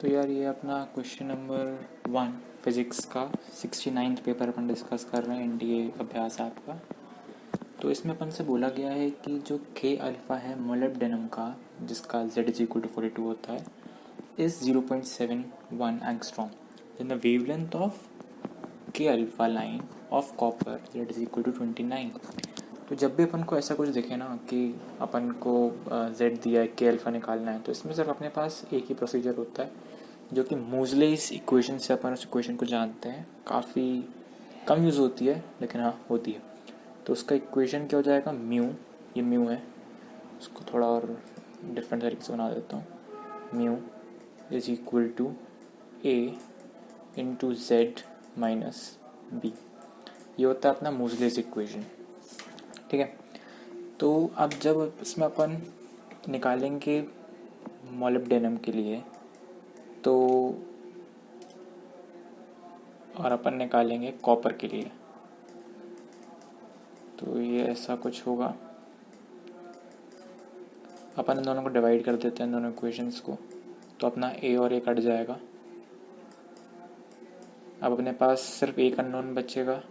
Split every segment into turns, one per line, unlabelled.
तो यार ये अपना क्वेश्चन नंबर 1 फिज़िक्स का 69th पेपर अपन डिस्कस कर रहे हैं, एनडीए अभ्यास ऐप का। तो इसमें अपन से बोला गया है कि जो के अल्फ़ा है मोलिब्डेनम का, जिसका Z इज इक्वल टू 42 होता है, is 0.71 angstrom in the wavelength of K alpha line of copper Z is equal to 29। तो जब भी अपन को ऐसा कुछ दिखे ना कि अपन को Z दिया है, के अल्फ़ा निकालना है, तो इसमें सिर्फ अपने पास एक ही प्रोसीजर होता है, जो कि मोज़लेस इक्वेशन से अपन उस इक्वेशन को जानते हैं। काफ़ी कम यूज़ होती है, लेकिन हाँ होती है। तो उसका इक्वेशन क्या हो जाएगा, म्यू, ये म्यू है, उसको थोड़ा और डिफरेंट तरीके से बना देता हूँ। Mu is equal to A into Z minus B, ये होता है अपना मोज़लेस इक्वेशन। ठीक है। तो अब जब इसमें अपन निकालेंगे मोलिब्डेनम के लिए, तो और अपन निकालेंगे कॉपर के लिए, तो ये ऐसा कुछ होगा। अपन इन दोनों को डिवाइड कर देते हैं, दोनों इक्वेशंस को, तो अपना ए और ए कट जाएगा। अब अपने पास सिर्फ एक अननोन बचेगा,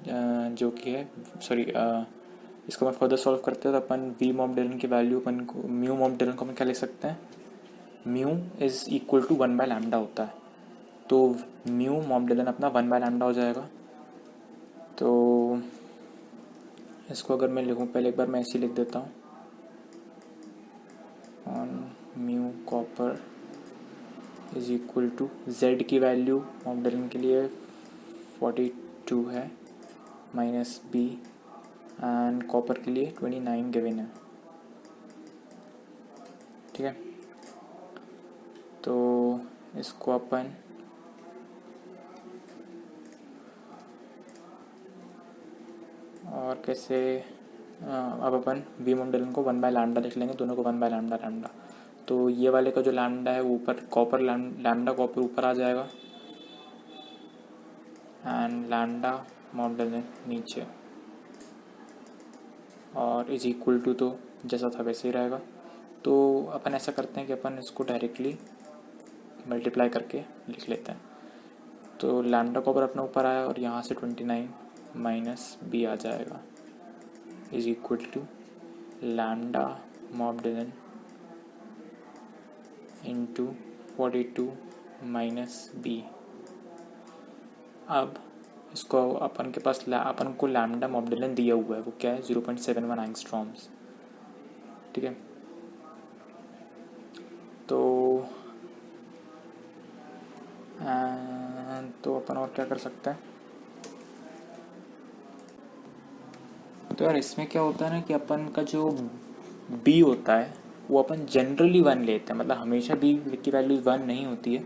जो कि है इसको मैं फर्दर सॉल्व करते हैं तो अपन वी मोलिब्डेनम की वैल्यू, अपन को म्यू मोलिब्डेनम को अपन क्या लिख सकते हैं, म्यू इज इक्वल टू 1/लैम्डा होता है। तो म्यू मोलिब्डेनम अपना 1/लैम्डा हो जाएगा। तो इसको अगर मैं लिखूँ, पहले एक बार मैं ऐसे लिख देता हूँ, on mu copper is equal to Z की वैल्यू मोलिब्डेनम के लिए 42 है, माइनस बी, एंड कॉपर के लिए 29 गिवन है। ठीक है। तो इसको अपन और कैसे, अब अपन वी मोलिब्डेनम को 1/लैम्डा लिख लेंगे, दोनों को 1/लैम्डा लैम्डा। तो ये वाले का जो लैम्डा है वो ऊपर, कॉपर लैम्डा कॉपर ऊपर आ जाएगा, एंड लैम्डा मोलिब्डेनम नीचे, और इज इक्वल टू तो जैसा था वैसे ही रहेगा। तो अपन ऐसा करते हैं कि अपन इसको डायरेक्टली मल्टीप्लाई करके लिख लेते हैं। तो लैम्डा कॉपर अपना ऊपर आया और यहाँ से 29 माइनस बी आ जाएगा, is equal to lambda molybdenum into 42 minus B. अब इसको अपन के पास अपन को लैम्डा मोलिब्डेनम दिया हुआ है, वो क्या है, 0.71 एंगस्ट्रॉम्स। ठीक है। तो अपन और क्या कर सकते हैं, तो यार इसमें क्या होता है ना कि अपन का जो b होता है वो अपन जनरली 1 लेते हैं, मतलब हमेशा b की वैल्यू 1 नहीं होती है।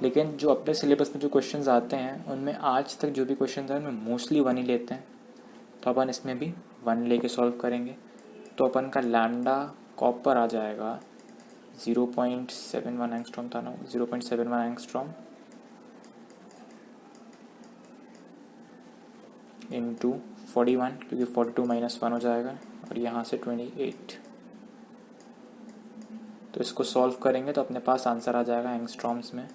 लेकिन जो अपने सिलेबस में जो क्वेश्चंस आते हैं उनमें आज तक जो भी क्वेश्चंस आए उनमें मोस्टली 1 ही लेते हैं। तो अपन इसमें भी 1 लेके सॉल्व करेंगे। तो अपन का लैम्डा कॉपर आ जाएगा 0.71 एंगस्ट्रॉम था ना, 0.71 एंगस्ट्रॉम इंटू 41, क्योंकि 42 माइनस 1 हो जाएगा, और यहाँ से 28। तो इसको सॉल्व करेंगे तो अपने पास आंसर आ जाएगा एंगस्ट्रॉम्स में।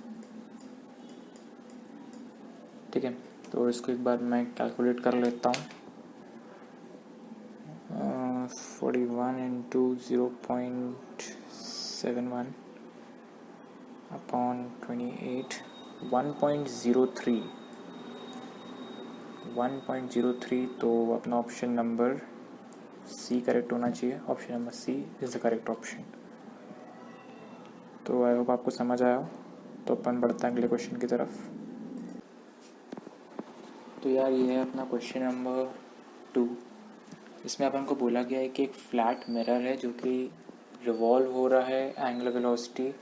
ठीक है। तो इसको एक बार मैं कैलकुलेट कर लेता हूँ। 41 इंटू 0.71 अपॉन 28, 1.03। तो अपना ऑप्शन नंबर सी करेक्ट होना चाहिए। Option number C is the correct option. तो आई होप आपको समझ आया हो। तो अपन बढ़ते हैं अगले क्वेश्चन की तरफ। तो यार ये है अपना क्वेश्चन नंबर 2। इसमें अपन को बोला गया है कि एक फ्लैट मिरर है जो कि रिवॉल्व हो रहा है, angular velocity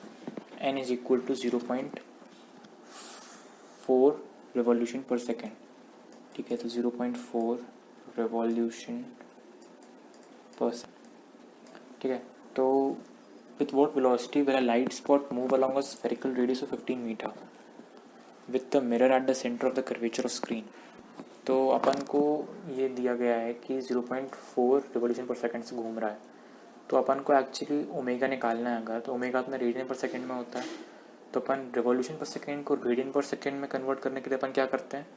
n is equal to 0.4 revolution per second. ठीक है। तो 0.4 रिवॉल्यूशन पर सेकेंड। ठीक है। तो with what velocity will a light spot move along a spherical radius of 15 meter with the mirror at the center of the curvature of screen? तो अपन को ये दिया गया है कि 0.4 रिवॉल्यूशन पर सेकंड से घूम रहा है। तो अपन को एक्चुअली ओमेगा निकालना है। अगर तो ओमेगा अपना रेडियन पर सेकंड में होता है, तो अपन रिवॉल्यूशन पर सेकेंड को रेडियन पर सेकेंड में कन्वर्ट करने के लिए अपन क्या करते हैं,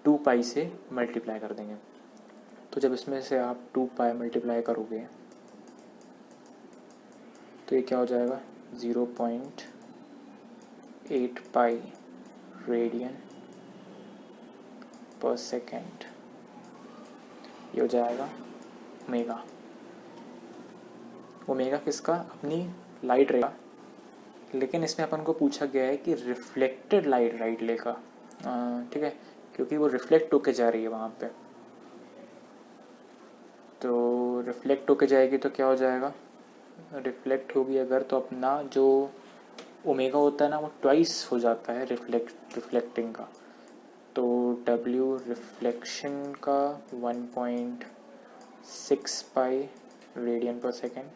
2 पाई से मल्टीप्लाई कर देंगे। तो जब इसमें से आप 2 पाई मल्टीप्लाई करोगे तो ये क्या हो जाएगा, 0.8 पाई रेडियन पर सेकेंड, ये हो जाएगा ओमेगा। ओमेगा किसका, अपनी लाइट रे का, लेकिन इसमें अपन को पूछा गया है कि रिफ्लेक्टेड लाइट राइट रे का, ठीक है, क्योंकि वो रिफ्लेक्ट होके जा रही है वहाँ पे। तो रिफ्लेक्ट होके जाएगी तो क्या हो जाएगा, रिफ्लेक्ट होगी अगर तो अपना जो ओमेगा होता है ना वो ट्वाइस हो जाता है रिफ्लेक्टिंग का। तो W रिफ्लेक्शन का 1.6 पाई रेडियन पर सेकेंड,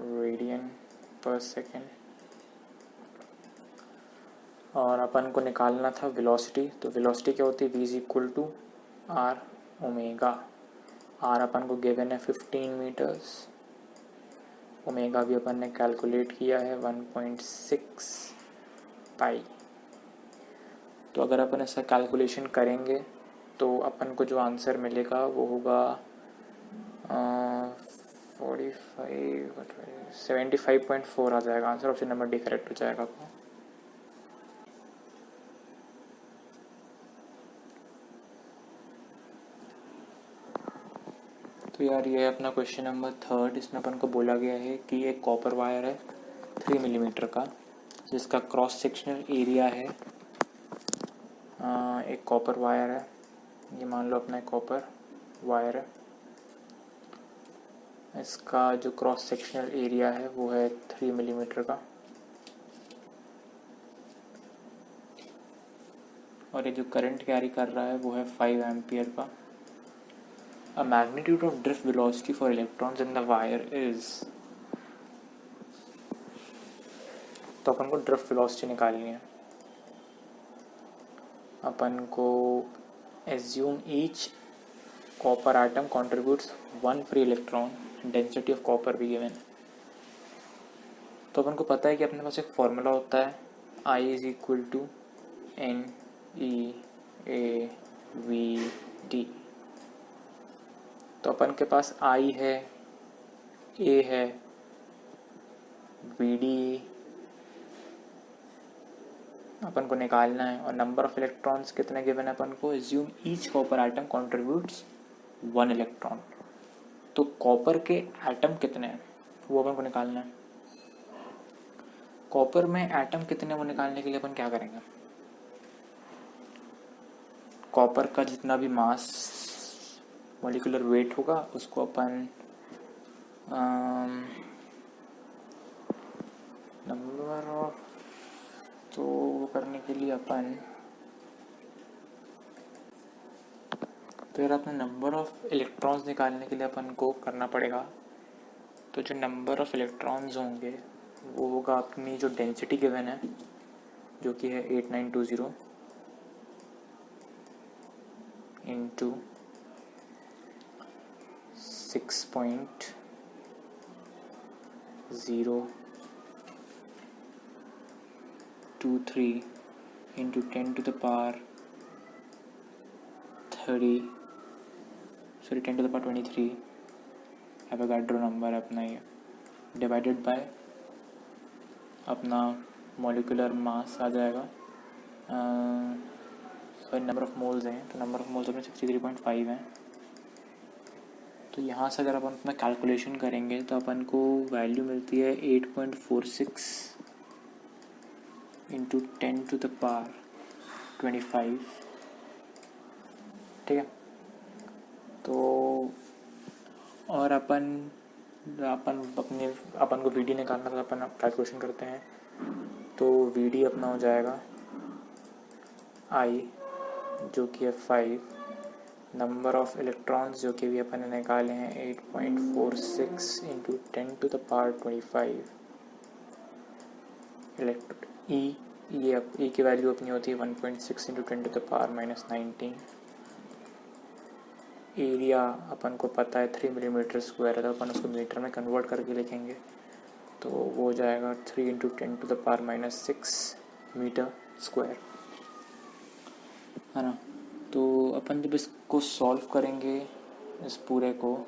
रेडियन पर सेकेंड। और अपन को निकालना था वेलोसिटी, तो वेलोसिटी क्या होती है, v is equal to R omega. R अपन को गिवन है 15 मीटर्स, ओमेगा भी अपन ने कैलकुलेट किया है 1.6 पाई। तो अगर अपन ऐसा कैलकुलेशन करेंगे तो अपन को जो आंसर मिलेगा वो होगा 75.4 आ जाएगा answer. Option number D correct हो जाएगा आपको। तो यार ये अपना क्वेश्चन नंबर 3, इसमें अपन को बोला गया है कि एक कॉपर वायर है 3 मिलीमीटर का, जिसका क्रॉस सेक्शनल एरिया है, एक कॉपर वायर है, ये मान लो अपना एक कॉपर वायर है, इसका जो क्रॉस सेक्शनल एरिया है वो है 3 मिलीमीटर का, और ये जो करंट कैरी कर रहा है वो है 5 एम्पियर का। A magnitude of drift velocity for electrons in the wire is, तो अपन को ड्रिफ्ट वेलोसिटी निकालनी है। अपन को assume each copper atom contributes 1 free electron, density of copper भी given है। तो अपन को पता है कि अपने पास एक फॉर्मूला होता है I is equal to NeAVD। तो अपन के पास I है, A है, VD अपन को निकालना है, और नंबर ऑफ इलेक्ट्रॉन्स कितने गिवन है अपन को, assume each copper atom contributes 1 electron. तो कॉपर के एटम कितने हैं वो अपन को निकालना है। कॉपर में एटम कितने वो निकालने के लिए अपन क्या करेंगे, कॉपर का जितना भी मास मॉलिक्यूलर वेट होगा उसको अपन नंबर ऑफ, तो वो करने के लिए अपन, तो यार अपने नंबर ऑफ इलेक्ट्रॉन्स निकालने के लिए अपन को करना पड़ेगा। तो जो नंबर ऑफ इलेक्ट्रॉन्स होंगे वो होगा अपनी जो डेंसिटी गिवन है जो कि है 8920 into 6.023 into 10 to the power 23 Avogadro number अपना ये, डिवाइडेड बाय अपना मॉलिक्यूलर मास आ जाएगा, सॉरी नंबर ऑफ मोल्स हैं, तो नंबर ऑफ मोल्स अपने 63.5 हैं। तो यहाँ से अगर अपन अपना कैलकुलेशन करेंगे तो अपन को वैल्यू मिलती है 8.46 इंटू 10 to the power 25, ठीक है। तो और अपन को वीडी निकालना, तो अपन कैलकुलेशन करते हैं। तो वीडी अपना हो जाएगा आई जो कि है 5, नंबर ऑफ इलेक्ट्रॉन्स जो कि भी अपन ने निकाले हैं 8.46 into 10 to the power 25 e, ये ई की वैल्यू अपनी होती है 1.6 into 10 to the power -19 area अपन को पता है 3 मिलीमीटर स्क्वायर है, तो अपन उसको मीटर में कन्वर्ट करके लिखेंगे, तो वो हो जाएगा 3 × 10⁻⁶ मीटर स्क्वायर, है ना। तो अपन जब इसको सॉल्व करेंगे इस पूरे को,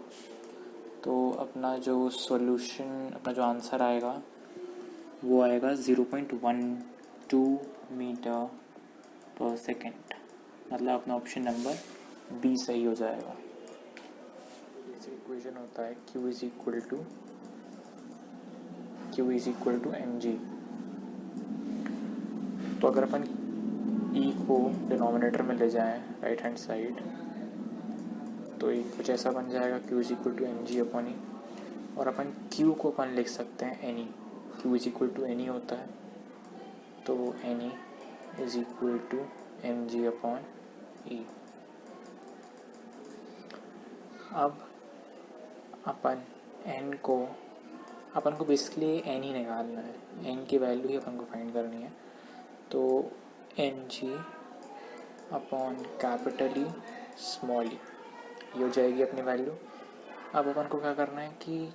तो अपना जो सॉल्यूशन, अपना जो आंसर आएगा वो आएगा 0.12 मीटर पर सेकेंड, मतलब अपना ऑप्शन नंबर बी सही हो जाएगा। जैसे इक्वेशन होता है Q is equal to mg, तो अगर अपन E को डिनोमिनेटर में ले जाएं राइट हैंड साइड, तो ये कुछ ऐसा बन जाएगा Q is equal to mg/E, और अपन Q को अपन लिख सकते हैं NE, Q is equal to NE होता है, तो NE is equal to mg/E। अब अपन को बेसिकली n ही निकालना है, n की वैल्यू ही अपन को फाइंड करनी है, तो mg/E ये हो जाएगी अपनी वैल्यू। अब अपन को क्या करना है कि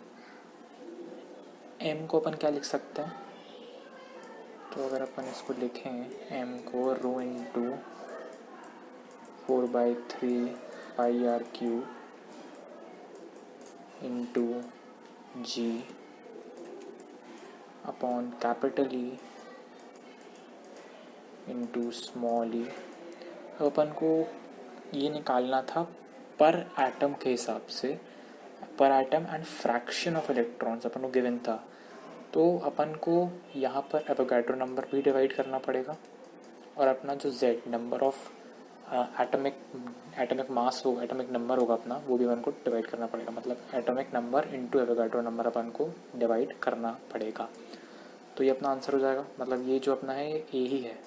m को अपन क्या लिख सकते हैं, तो अगर अपन इसको लिखें m को rho into 4/3 πr³ into g upon E into small e। अब अपन को ये निकालना था पर एटम के हिसाब से, per atom and fraction of electrons अपन को गिवन था, तो अपन को यहाँ पर एवोगाड्रो नंबर भी डिवाइड करना पड़ेगा, और अपना जो z number of atomic mass होगा, एटॉमिक नंबर होगा अपना, वो भी अपन को डिवाइड करना पड़ेगा, मतलब atomic number into Avogadro number अपन को डिवाइड करना पड़ेगा, तो ये अपना आंसर हो जाएगा। मतलब ये जो अपना है ये ए ही है,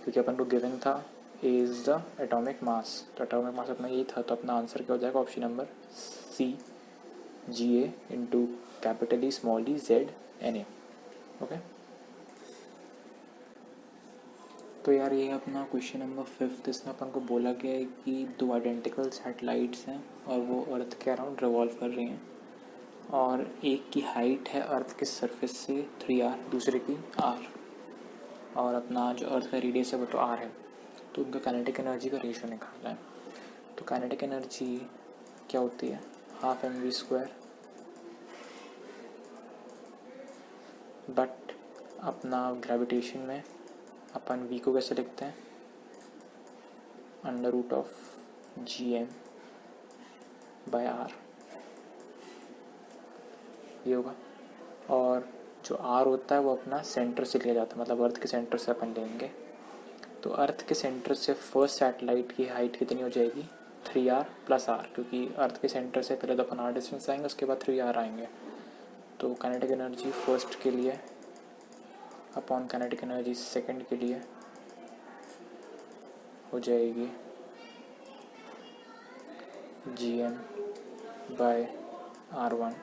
क्योंकि अपन को गिवन था A is the atomic mass, तो एटॉमिक मास अपना यही था, तो अपना आंसर क्या हो जाएगा, option number C Ga into E small e Z Na। Okay, तो यार ये अपना क्वेश्चन नंबर 5। इसमें अपन को बोला गया है कि 2 आइडेंटिकल सैटेलाइट्स हैं और वो अर्थ के अराउंड रिवॉल्व कर रही हैं, और एक की हाइट है अर्थ के सरफेस से 3r, दूसरे की r, और अपना जो अर्थ का रेडियस है वो तो r है, तो उनका काइनेटिक एनर्जी का रेशियो निकालना है। तो काइनेटिक एनर्जी क्या होती है, 12 mv², बट अपना ग्रेविटेशन में अपन v को कैसे लिखते हैं, √Gm/r, ये होगा। और जो r होता है वो अपना सेंटर से लिया जाता है, मतलब अर्थ के सेंटर से अपन लेंगे, तो अर्थ के सेंटर से फर्स्ट सैटेलाइट की हाइट कितनी हो जाएगी, 3r + r, क्योंकि अर्थ के सेंटर से पहले तो अपन r डिस्टेंस आएंगे, उसके बाद 3r आएंगे, तो काइनेटिक एनर्जी फर्स्ट के लिए अपॉन काइनेटिक एनर्जी सेकंड के लिए हो जाएगी Gm/r1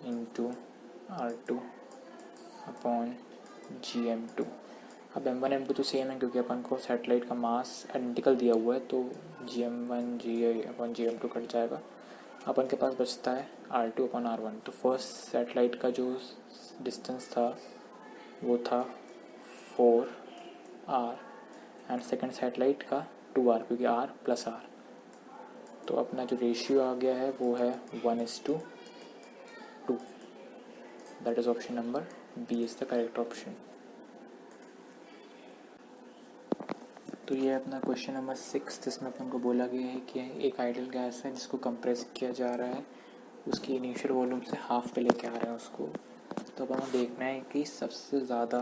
into r2 upon Gm2। अब m1 m2 तो सेम है, क्योंकि अपन को सैटेलाइट का मास आइडेंटिकल दिया हुआ है, तो Gm1 Gm2 कट जाएगा, अपन के पास बचता है r2/r1। तो फर्स्ट सैटेलाइट का जो डिस्टेंस था वो था 4r, एंड सेकंड सैटेलाइट का 2r, क्योंकि r + r, तो अपना जो रेशियो आ गया है वो है 1:2। That is option number B is the correct option. तो ये अपना क्वेश्चन नंबर 6, जिसमें अपन को बोला गया है कि एक आइडियल गैस है जिसको कंप्रेस किया जा रहा है, उसकी इनिशियल वॉल्यूम से हाफ पे लेके आ रहे हैं उसको, तो अपन को देखना है कि सबसे ज़्यादा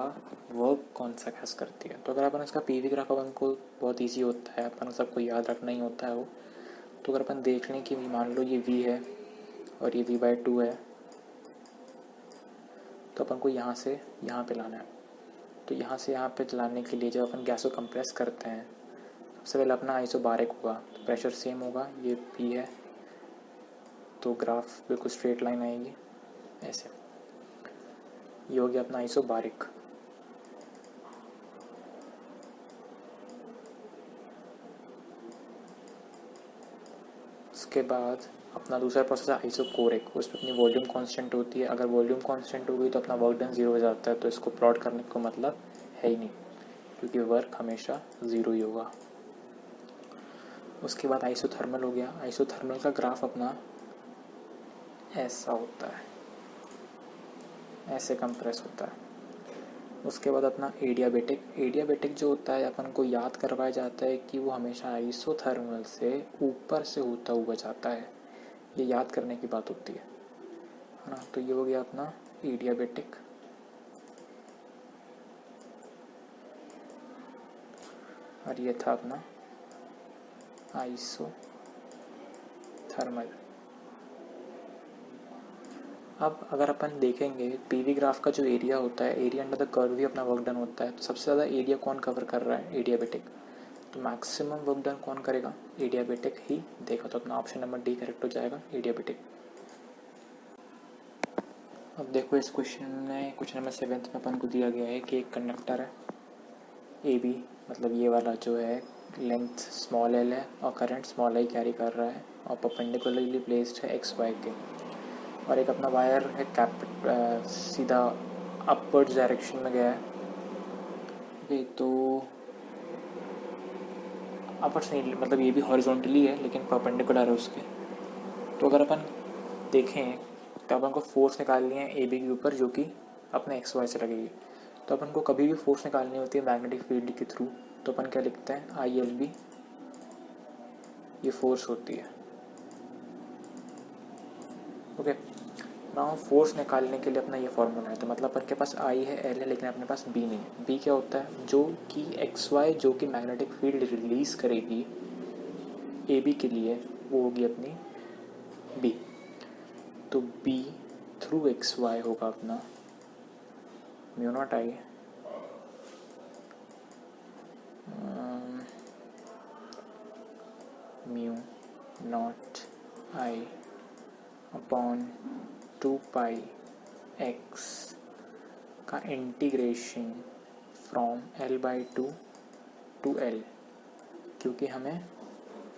वर्क कौन सा गैस करती है। तो अगर अपन इसका पी वी ग्राफ अपन को बहुत ईजी होता है, अपन सबको याद रखना ही होता है वो, तो अगर अपन देख लें कि मान लो ये v है और ये v/2 है, तो अपन को यहाँ से यहाँ पे लाना है, तो यहाँ से यहाँ पे लाने के लिए जब अपन गैस को कंप्रेस करते हैं, सबसे पहले अपना आइसोबारिक होगा, तो प्रेशर सेम होगा, ये P है, तो ग्राफ बिल्कुल स्ट्रेट लाइन आएगी ऐसे, ये हो गया अपना आइसोबारिक। उसके बाद अपना दूसरा प्रोसेस है आइसोकोरिक, उसमें अपनी वॉल्यूम कांस्टेंट होती है। अगर वॉल्यूम कांस्टेंट हो गई तो अपना वर्क डन ज़ीरो हो जाता है, तो इसको प्लॉट करने का मतलब है ही नहीं, क्योंकि वर्क हमेशा ज़ीरो ही होगा। उसके बाद आइसोथर्मल हो गया। आइसोथर्मल का ग्राफ अपना ऐसा होता है, ऐसे कंप्रेस होता है। उसके बाद अपना एडियाबेटिक। एडियाबेटिक जो होता है अपन को याद करवाया जाता है कि वो हमेशा आइसोथर्मल से ऊपर से होता हुआ जाता है, ये याद करने की बात होती है ना। तो ये हो गया अपना एडियाबेटिक। और ये था अपना आइसोथर्मल। अब अगर अपन देखेंगे पीवी ग्राफ का जो एरिया होता है, एरिया अंडर द कर्व ही अपना वर्क डन होता है। तो सबसे ज़्यादा एरिया कौन कवर कर रहा है? एडियाबेटिक। तो मैक्सिमम वर्क डन कौन करेगा? एडियाबेटिक ही देगा। तो अपना ऑप्शन नंबर डी करेक्ट हो जाएगा, एडियाबेटिक। अब देखो इस क्वेश्चन नंबर 7 में अपन को दिया गया है कि एक कंडक्टर है ए बी, मतलब ये वाला जो है लेंथ स्मॉल एल है और करंट स्मॉल आई कैरी कर रहा है और परपेंडिकुलरली प्लेस्ड है एक्स वाई के। और एक अपना वायर है सीधा अपवर्ड्स डायरेक्शन में गया है। ओके, तो अपवर्ड्स नहीं, मतलब ये भी हॉरिजॉन्टली है लेकिन परपेंडिकुलर है उसके। तो अगर अपन देखें तो अपन को फोर्स निकालनी है ए बी के ऊपर, जो कि अपने एक्स वाई से लगेगी। तो अपन को कभी भी फोर्स निकालनी होती है मैग्नेटिक फील्ड के थ्रू, तो अपन क्या लिखते हैं? आई एल बी, ये फोर्स होती है। ओके, नाउ फोर्स निकालने के लिए अपना ये फॉर्मूला है। तो मतलब अपन के पास आई है, एल है, लेकिन अपने पास बी नहीं है। बी क्या होता है? जो कि एक्स वाई जो कि मैग्नेटिक फील्ड रिलीज करेगी ए बी के लिए, वो होगी अपनी बी। तो बी थ्रू एक्स वाई होगा अपना mu naught I mu naught I upon 2 pi X का integration from L by two to L, क्योंकि हमें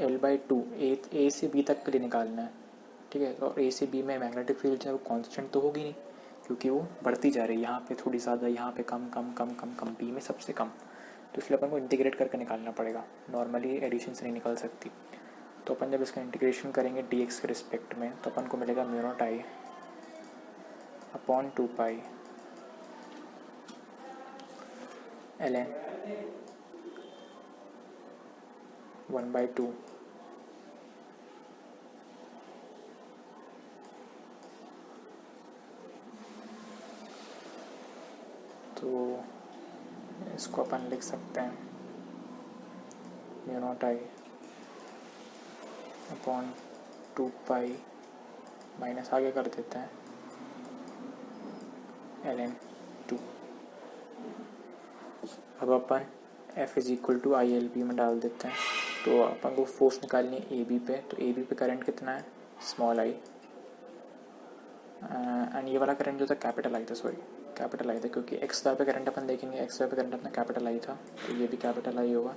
एल बाई टू ए से बी तक के लिए निकालना है। ठीक है, और ए से बी में मैग्नेटिक फील्ड जो है वो कांस्टेंट तो होगी नहीं, क्योंकि वो बढ़ती जा रही है। यहाँ पे थोड़ी ज़्यादा, यहाँ पे कम कम कम कम कम, बी में सबसे कम। तो इसलिए अपन को इंटीग्रेट करके निकालना पड़ेगा, नॉर्मली एडिशन से नहीं निकल सकती। तो अपन जब इसका इंटीग्रेशन करेंगे डी एक्स के रिस्पेक्ट में, तो अपन को मिलेगा mu naught I upon 2 pi L N 1/2 तो इसको अपन लिख सकते हैं mu naught I upon 2 pi minus आगे कर देते हैं एल एन 2। अब अपन F is equal to I L B में डाल देते हैं। तो अपन को फोर्स निकालनी है ए बी पे। तो ए बी पे करंट कितना है? Small I. एंड ये वाला करंट जो था कैपिटल आई था, सॉरी कैपिटल आई था, क्योंकि एक्स वाई पे करंट अपन देखेंगे, एक्स वाई पे करंट अपना कैपिटल आई था, तो ये भी कैपिटल आई होगा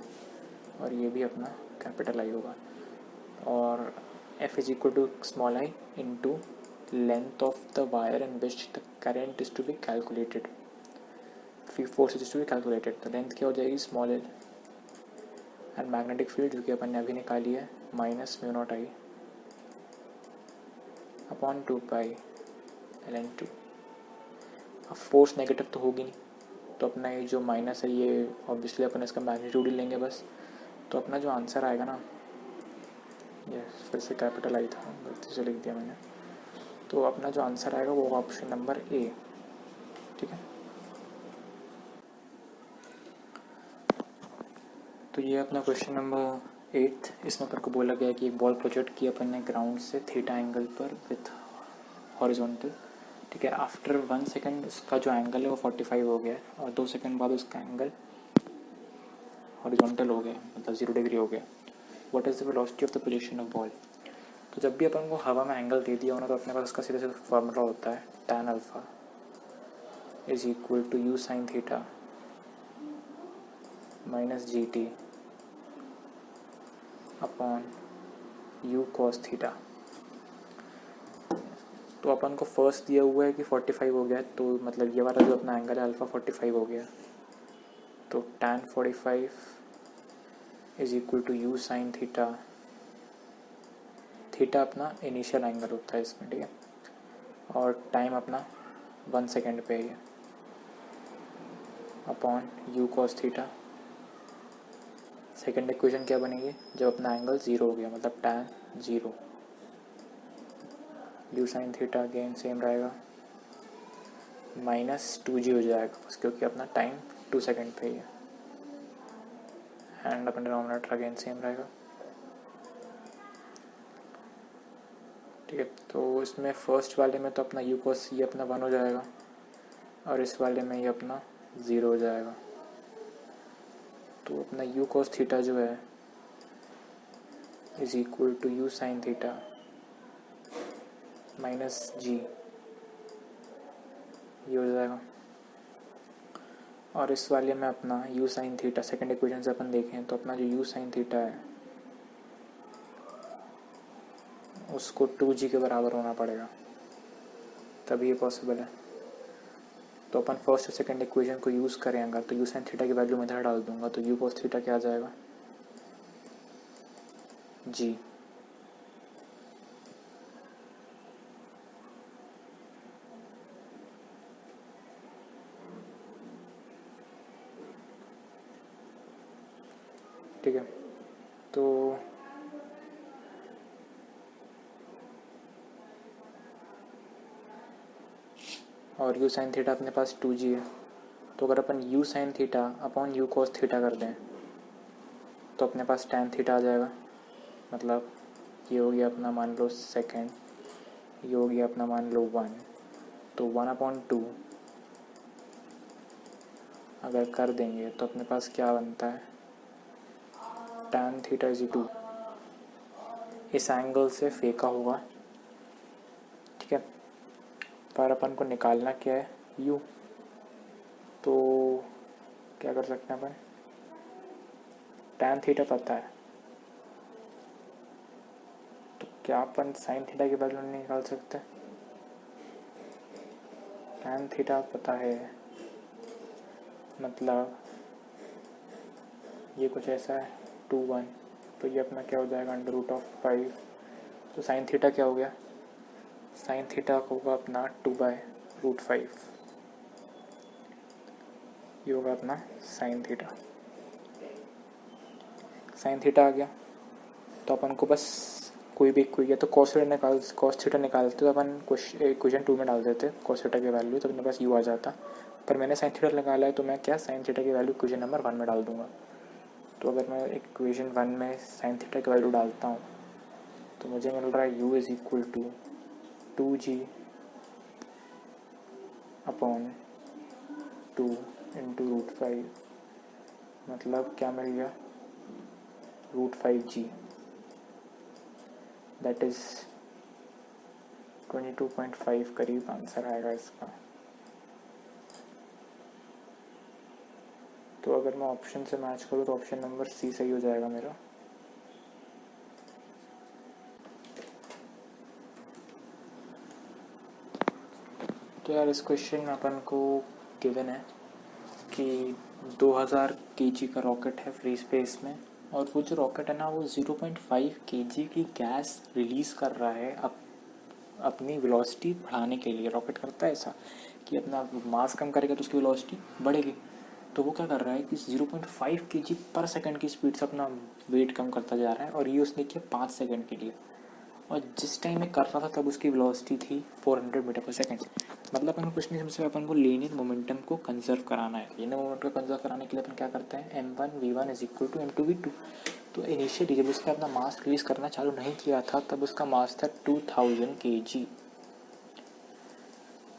और ये भी अपना कैपिटल आई होगा। और F is equal to small I into length of the wire in which the current is to be calculated, force is to be calculated. तो लेंथ क्या हो जाएगी? Small L. And magnetic field जो कि अपन ने अभी निकाली है minus mu naught I upon 2 pi L N 2। अब फोर्स नेगेटिव तो होगी नहीं, तो अपना ये जो माइनस है ये ऑब्वियसली अपन इसका मैग्नीट्यूड ही लेंगे बस। तो अपना जो आंसर आएगा ना, ये फिर से कैपिटल आई था, गलती से लिख दिया मैंने। तो अपना जो आंसर आएगा वो ऑप्शन नंबर ए। ठीक है, तो ये अपना क्वेश्चन नंबर 8। इसमें अपन को बोला गया कि एक बॉल प्रोजेक्ट की अपन ने ग्राउंड से थीटा एंगल पर विथ हॉरिजॉन्टल। ठीक है, आफ्टर 1 सेकेंड उसका जो एंगल है वो 45 हो गया और 2 सेकेंड बाद उसका एंगल हॉरिजॉन्टल हो गया, मतलब 0 डिग्री हो गया। What is the velocity of the position of ball? तो जब भी अपन को हवा में एंगल दे दिया हो ना, तो अपने पास उसका सीधा सीधा फॉर्मूला होता है tan alpha is equal to you sine theta minus G T upon you cos theta. तो अपन को फर्स्ट दिया हुआ है कि 45 हो गया, तो मतलब ये वाला जो अपना एंगल है अल्फ़ा 45 हो गया, तो tan 45 is equal to you sine theta. Theta अपना इनिशियल एंगल होता है इसमें, ठीक है, और टाइम अपना 1 सेकेंड पे है, upon you cos theta. Second equation क्या बनेगी, जब अपना एंगल 0 हो गया, मतलब tan 0, you sine theta again same रहेगा, -2g हो जाएगा बस, क्योंकि अपना टाइम 2 सेकेंड पे ही है, एंड अपना डिनोमिनेटर अगेन सेम रहेगा, ठीक है। तो इसमें फर्स्ट वाले में तो अपना यू कॉस ये अपना 1 हो जाएगा, और इस वाले में ये अपना 0 हो जाएगा। तो अपना यू कॉस थीटा जो है is equal to you sine theta minus g, ये हो जाएगा। और इस वाले में अपना u sine theta, second equation से अपन देखें तो अपना जो यू साइन थीटा है उसको 2g के बराबर होना पड़ेगा, तभी ये पॉसिबल है। तो अपन फर्स्ट और सेकेंड इक्वेशन को यूज़ करें अगर, तो यू साइन थीटा की वैल्यू मैं इधर डाल दूंगा, तो यू कॉस थीटा क्या आ जाएगा, जी। ठीक है, तो और यू साइन थीटा अपने पास 2g है, तो अगर अपन u sine theta upon you cos theta कर दें तो अपने पास tan थीटा आ जाएगा, मतलब ये हो गया अपना मान लो सेकेंड, ये हो गया अपना मान लो 1, तो 1/2 अगर कर देंगे तो अपने पास क्या बनता है, tan थीटा इज 2, इस एंगल से फेंका होगा, ठीक है। पर अपन को निकालना क्या है, u, तो क्या कर सकते हैं अपन, tan थीटा पता है, तो क्या अपन sin थीटा की वैल्यू नहीं निकाल सकते, tan थीटा पता है, मतलब ये कुछ ऐसा है 2 1, तो ये अपना क्या हो जाएगा √5, तो साइन थीटा क्या हो गया, साइन थीटा होगा अपना 2/√5, ये होगा अपना साइन थीटा। साइन थीटा आ गया, तो अपन को बस कोई भी या तो कॉस थीटा निकालते तो अपन इक्वेशन 2 में डाल देते कॉस थीटा की वैल्यू, तो अपने पास यू आ जाता। पर मैंने साइन थीटा निकाला है, तो मैं क्या साइन थीटा की वैल्यू इक्वेशन नंबर 1 में डाल दूंगा। तो अगर मैं इक्वेशन 1 में साइन थीटा की वैल्यू डालता हूँ तो मुझे मिल रहा है u is equal to 2g upon 2 into √5, मतलब क्या मिल गया, √5g, दैट इज़ 22.5 करीब आंसर आएगा इसका। तो अगर मैं ऑप्शन से मैच करूँ तो ऑप्शन नंबर सी सही हो जाएगा मेरा। तो यार इस क्वेश्चन में अपन को गिवन है कि 2000 kg का रॉकेट है फ्री स्पेस में, और वो जो रॉकेट है ना वो 0.5 kg की गैस रिलीज़ कर रहा है अपनी वेलोसिटी बढ़ाने के लिए। रॉकेट करता है ऐसा कि अपना मास कम करेगा तो उसकी वेलोसिटी बढ़ेगी, तो वो क्या कर रहा है कि 0.5 kg पर सेकंड की स्पीड से अपना वेट कम करता जा रहा है, और ये उसने किया 5 सेकंड के लिए, और जिस टाइम में कर रहा था तब उसकी वेलोसिटी थी 400 मीटर पर सेकंड। मतलब अपन को कुछ नहीं समझ, अपन को लीनियर मोमेंटम को कंजर्व कराना है। लीनियर मोमेंटम को कंजर्व कराने के लिए अपन क्या करते हैं, m1v1 is equal to m2v2। तो इनिशियली जब उसने अपना मास रिलीज करना चालू नहीं किया था तब उसका मास था 2000 kg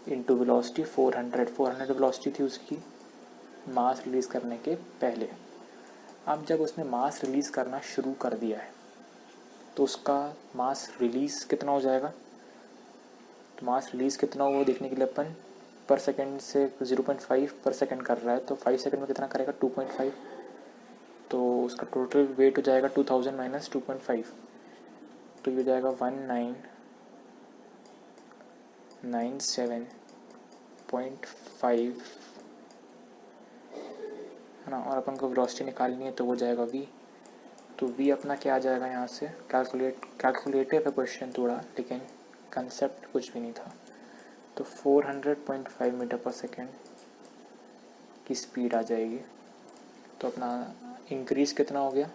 इंटू वेलोसिटी 400 वेलोसिटी थी उसकी मास रिलीज करने के पहले। अब जब उसने मास रिलीज करना शुरू कर दिया है तो उसका मास रिलीज कितना हो जाएगा, तो मास रिलीज कितना हो वो देखने के लिए अपन पर सेकंड से 0.5 पर सेकंड कर रहा है, तो 5 सेकंड में कितना करेगा 2.5, तो उसका टोटल वेट हो जाएगा 2000 माइनस 2.5, तो ये हो जाएगा 1997.5 है ना। और अपन को वेलोसिटी निकालनी है तो वो जाएगा v। तो v अपना क्या आ जाएगा यहाँ से, कैलकुलेटिव है क्वेश्चन थोड़ा, लेकिन कंसेप्ट कुछ भी नहीं था। तो 400.5 मीटर पर सेकेंड की स्पीड आ जाएगी। तो अपना इंक्रीज कितना हो गया,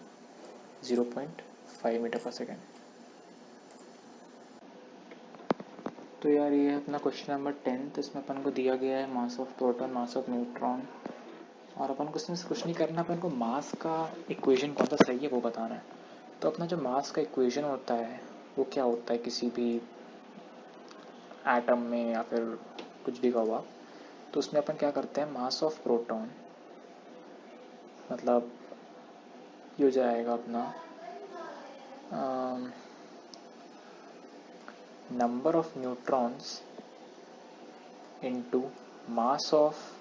0.5 मीटर पर सेकेंड। तो यार ये है अपना क्वेश्चन नंबर 10। इसमें अपन को दिया गया है mass of proton, mass of neutron, और अपन को इसमें कुछ नहीं करना, अपन को मास का इक्वेशन कौन सा सही है वो बताना है। तो अपना जो मास का इक्वेशन होता है वो क्या होता है किसी भी एटम में या फिर कुछ भी का हुआ, तो उसमें अपन क्या करते हैं, मास ऑफ प्रोटॉन मतलब ये हो जाएगा अपना number of neutrons into mass of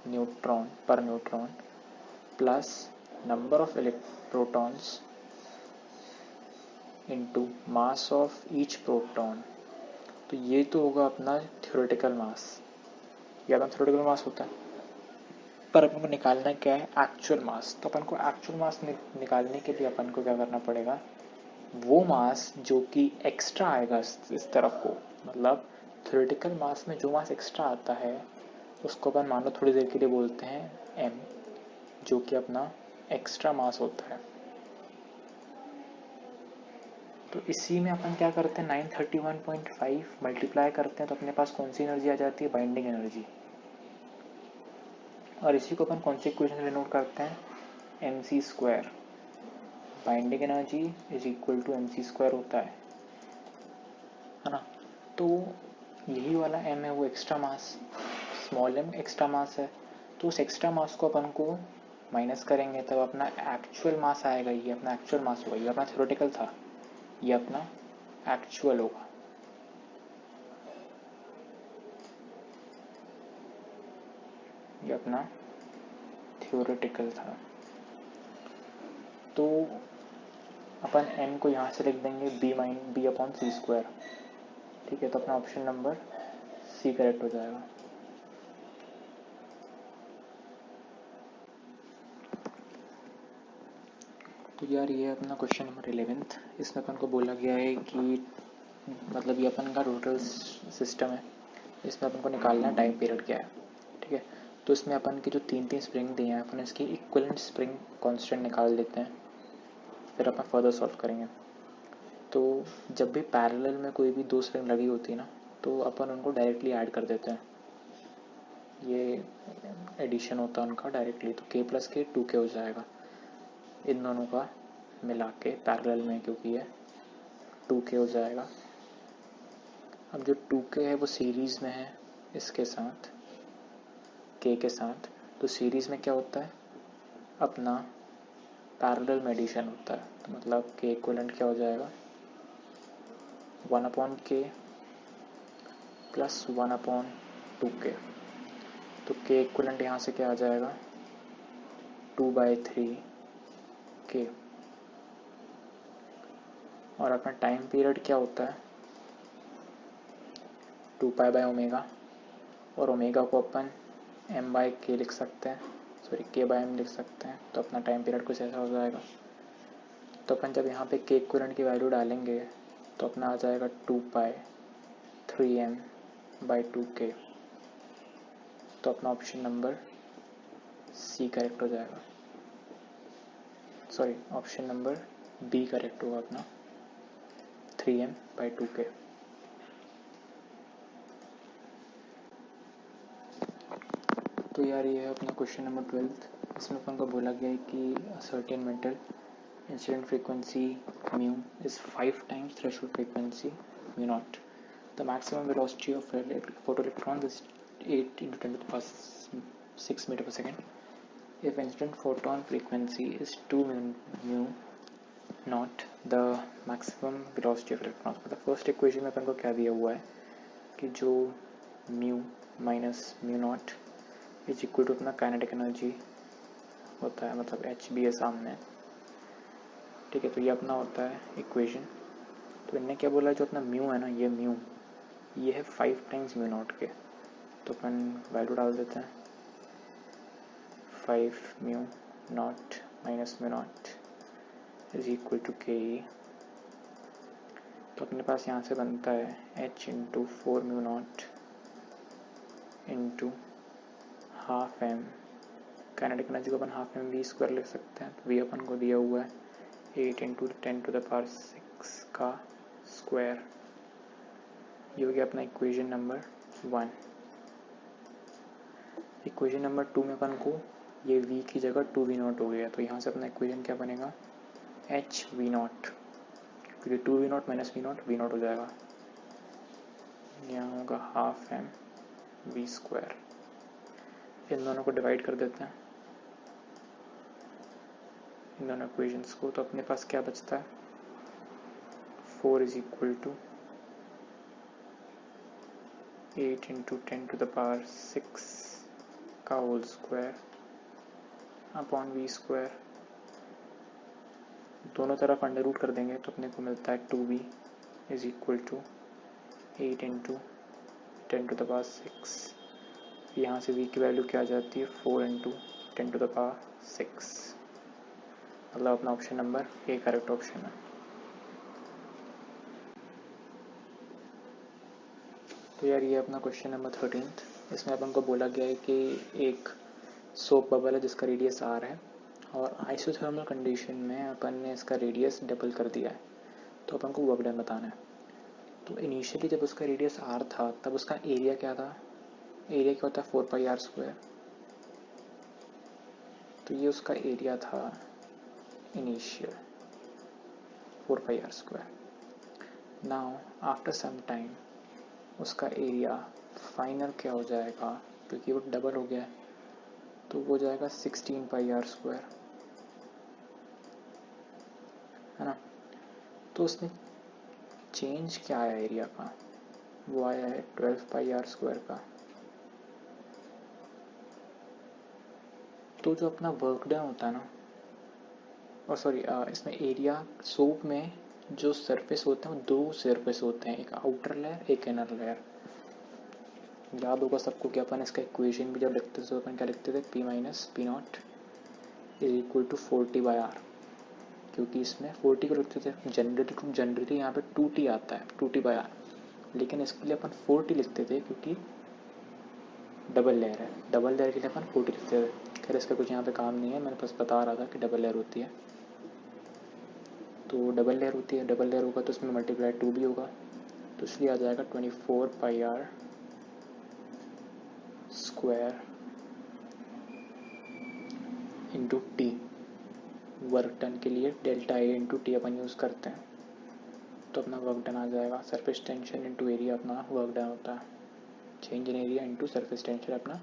neutron per neutron plus number of protons into mass of each proton. तो ये तो होगा अपना थ्योरेटिकल मास, ये अपना थ्योरेटिकल मास होता है। पर अपन को निकालना क्या है, एक्चुअल मास। तो अपन को एक्चुअल मास निकालने के लिए अपन को क्या करना पड़ेगा, वो मास जो कि एक्स्ट्रा आएगा इस तरफ को, मतलब थ्योरेटिकल मास में जो मास एक्स्ट्रा आता है उसको अपन मान लो थोड़ी देर के लिए बोलते हैं m, जो कि अपना एक्स्ट्रा मास होता है। तो इसी में अपन क्या करते हैं, 931.5 मल्टीप्लाई करते हैं तो अपने पास कौन सी एनर्जी आ जाती है, बाइंडिंग एनर्जी। और इसी को अपन कौन सी इक्वेशन से डिनोट करते हैं, mc²। Binding energy is equal to mc² होता है ना। तो यही वाला m है वो एक्स्ट्रा मास, स्मॉल m एक्स्ट्रा मास है। तो उस एक्स्ट्रा मास को अपन को माइनस करेंगे तब अपना एक्चुअल मास आएगा। ये अपना एक्चुअल मास होगा, ये अपना थ्योरेटिकल था, ये अपना एक्चुअल होगा। ये अपना थ्योरेटिकल था। तो अपन m को यहाँ से लिख देंगे b/c²। ठीक है, तो अपना ऑप्शन नंबर सी करेक्ट हो जाएगा। तो यार ये अपना क्वेश्चन नंबर 11। इसमें अपन को बोला गया है कि मतलब ये अपन का टोटल सिस्टम है, इसमें अपन को निकालना है टाइम पीरियड क्या है। ठीक है, तो इसमें अपन की जो तीन स्प्रिंग दिए हैं अपन इसकी इक्विवेलेंट स्प्रिंग कांस्टेंट निकाल देते हैं, फिर अपन फर्दर सॉल्व करेंगे। तो जब भी पैरेलल में कोई भी दो स्प्रिंग लगी होती है ना, तो अपन उनको डायरेक्टली ऐड कर देते हैं। ये एडिशन होता है उनका डायरेक्टली, तो k+k 2k हो जाएगा इन दोनों का मिला के पैरेलल में, क्योंकि ये 2k हो जाएगा। अब जो 2k है वो सीरीज़ में है इसके साथ, k के साथ। तो सीरीज़ में क्या होता है, अपना पैरेलल में एडिशन होता है। तो मतलब k इक्विवेलेंट क्या हो जाएगा, 1/k प्लस 1/2k। तो k इक्विवेलेंट यहाँ से क्या आ जाएगा, 2/3k। और अपना टाइम पीरियड क्या होता है, 2π/ω, और ओमेगा को अपन m/k लिख सकते हैं, सॉरी k/m लिख सकते हैं। तो अपना टाइम पीरियड कुछ ऐसा हो जाएगा। तो अपन जब यहाँ पे k इक्विवेलेंट की वैल्यू डालेंगे तो अपना आ जाएगा 2π/3m/2k। तो अपना ऑप्शन नंबर सी करेक्ट हो जाएगा, sorry option number B correct होगा अपना, 3m/2k। तो यार ये है अपना क्वेश्चन नंबर 12। इसमें अपन को बोला गया है कि certain metal incident frequency mu is 5 times threshold frequency mu naught. The maximum velocity of photoelectrons is 8 into 10 to the power 6 meter per second. If incident photon frequency is 2 mu naught, the maximum velocity of electrons. मतलब first equation में अपन को क्या दिया हुआ है कि जो mu माइनस mu naught is equal to अपना काइनेटिक एनर्जी होता है, मतलब h भी है सामने। ठीक है, तो ये अपना होता है इक्वेशन। तो इनने क्या बोला, जो अपना म्यू है ना, ये म्यू ये है 5 टाइम्स म्यू नॉट के। तो अपन वैल्यू डाल देते हैं 5 mu naught minus mu naught is equal to K. तो अपने पास यहाँ से बनता है h into 4 mu naught into half M. Kinetic energy को अपन हाफ एम वी स्क्वायर लिख सकते हैं। तो वी अपन को दिया हुआ है 8 इंटू 10⁻6 का स्क्वायर। ये हो गया अपना इक्वेशन नंबर 1। इक्वेशन नंबर 2 में अपन को ये v की जगह 2v नॉट हो गया। तो यहाँ से अपना इक्वेशन क्या बनेगा, एच वी नॉट, क्योंकि 2v not minus we not हो जाएगा। यहाँ होगा हाफ एम वी स्क्वायर। इन दोनों को डिवाइड कर देते हैं, इन दोनों इक्वेशंस को। तो अपने पास क्या बचता है, 4 इज इक्वल टू 8 इंटू 10⁻6 का whole square upon V square. दोनों तरफ अंडर रूट कर देंगे तो अपने को मिलता है 2v is equal to 8 into 10⁻6। यहाँ से v की वैल्यू क्या आ जाती है, 4 इंटू 10⁻6। मतलब अपना option number A correct option है। तो यार ये अपना क्वेश्चन नंबर 13। इसमें अपन को बोला गया है कि एक सोप बबल है जिसका रेडियस r है और आइसोथर्मल कंडीशन में अपन ने इसका रेडियस डबल कर दिया है। तो अपन को वर्क डन बताना है। तो इनिशियली जब उसका रेडियस r था तब उसका एरिया क्या था, एरिया क्या होता है 4πr²। तो ये उसका एरिया था initial 4πr²। Now after some time उसका एरिया फाइनल क्या हो जाएगा, क्योंकि वो डबल हो गया है, तो वो जाएगा 16πr², है ना। तो उसमें चेंज क्या आया एरिया का, वो आया है 12πr² का। तो जो अपना वर्क डन होता है ना, और सॉरी इसमें एरिया सोप में जो सरफेस होते हैं वो 2 सरफेस होते हैं, एक आउटर लेयर एक इनर लेयर। याद होगा सबको कि अपन इसका इक्वेशन भी जब लिखते थे तो अपन क्या लिखते थे, p minus P naught is equal to 40/r। क्योंकि इसमें 40 को लिखते थे, जनरली यहाँ पे 2t आता है 2t/r, लेकिन इसके लिए अपन 40 लिखते थे क्योंकि डबल लेयर है। डबल लेयर के लिए अपन 40 लिखते थे। खैर इसका कुछ यहाँ पे काम नहीं है, मैंने बस बता रहा था कि डबल लेयर होती है। तो डबल लेयर होती है, डबल लेयर होगा तो उसमें मल्टीप्लाई 2 भी होगा, तो इसलिए आ जाएगा 24πr² into T. Work done के लिए delta A into T upon use करते हैं, तो अपना वर्क डन आ जाएगा। सरफेस टेंशन इंटू एरिया अपना वर्क डन होता है। Change in area into surface tension अपना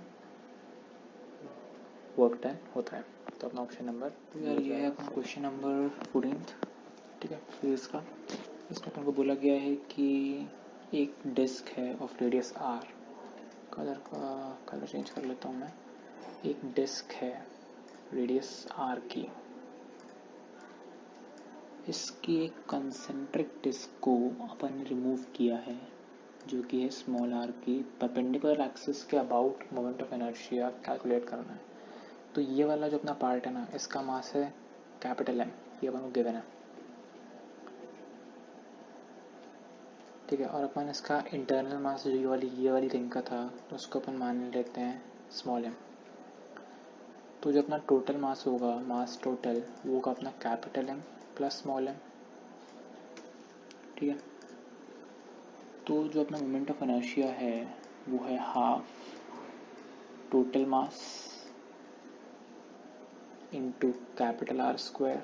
वर्क डन होता है। तो अपना ऑप्शन नंबर यार ये है अपना क्वेश्चन नंबर 14। ठीक है, फिर इसमें अपन को बोला गया है कि एक डिस्क है of radius r। Colour change कर लेता हूँ मैं। एक डिस्क है रेडियस r की, इसकी एक कंसेंट्रिक डिस्क को अपन ने रिमूव किया है जो कि है स्मॉल r की। परपेंडिकुलर एक्सिस के about moment of inertia calculate करना है। तो ये वाला जो अपना पार्ट है ना, इसका मास है कैपिटल M, ये अपन को गिवन है। ठीक है, और अपन इसका इंटरनल मास जो ये वाली रिंग का था, तो उसको अपन मान लेते हैं स्मॉल m। तो जो अपना टोटल मास होगा, मास टोटल, वो होगा अपना capital M plus small m। ठीक है, तो जो अपना मोमेंट ऑफ इनर्शिया है वो है half total mass into capital R²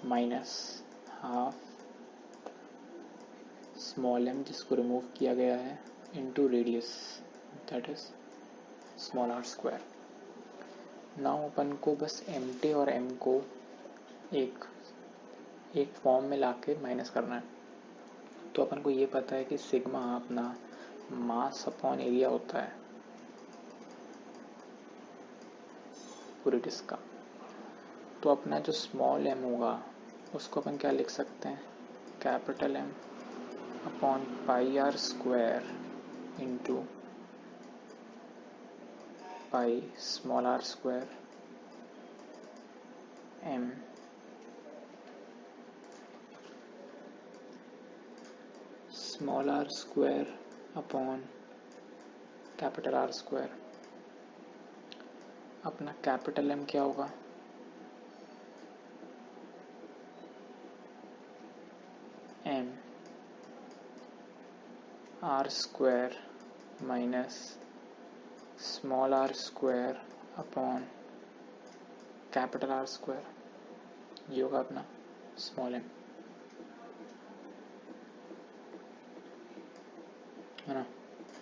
minus half small m जिसको रिमूव किया गया है into radius, that is small r²। Now अपन को बस mt और m को एक फॉर्म में लाके माइनस करना है। तो अपन को ये पता है कि सिग्मा अपना मास अपॉन एरिया होता है पूरी डिस्क का। तो अपना जो स्मॉल m होगा उसको अपन क्या लिख सकते हैं, capital M upon pi R square into pi small R square M small R square upon capital R square. अपना कैपिटल M क्या होगा, M R square minus small R square upon capital R square, ये होगा अपना small M, है ना।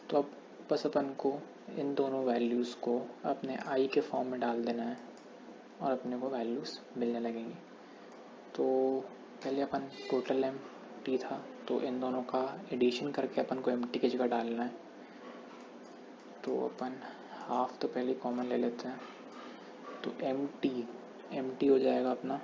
तो अब बस अपन को इन दोनों वैल्यूज़ को अपने आई के फॉर्म में डाल देना है और अपने को वैल्यूज़ मिलने लगेंगी। तो पहले अपन टोटल एम टी था, तो इन दोनों का एडिशन करके अपन को एम टी की जगह डालना है। तो अपन हाफ तो पहले कॉमन ले लेते हैं, तो एम टी हो जाएगा अपना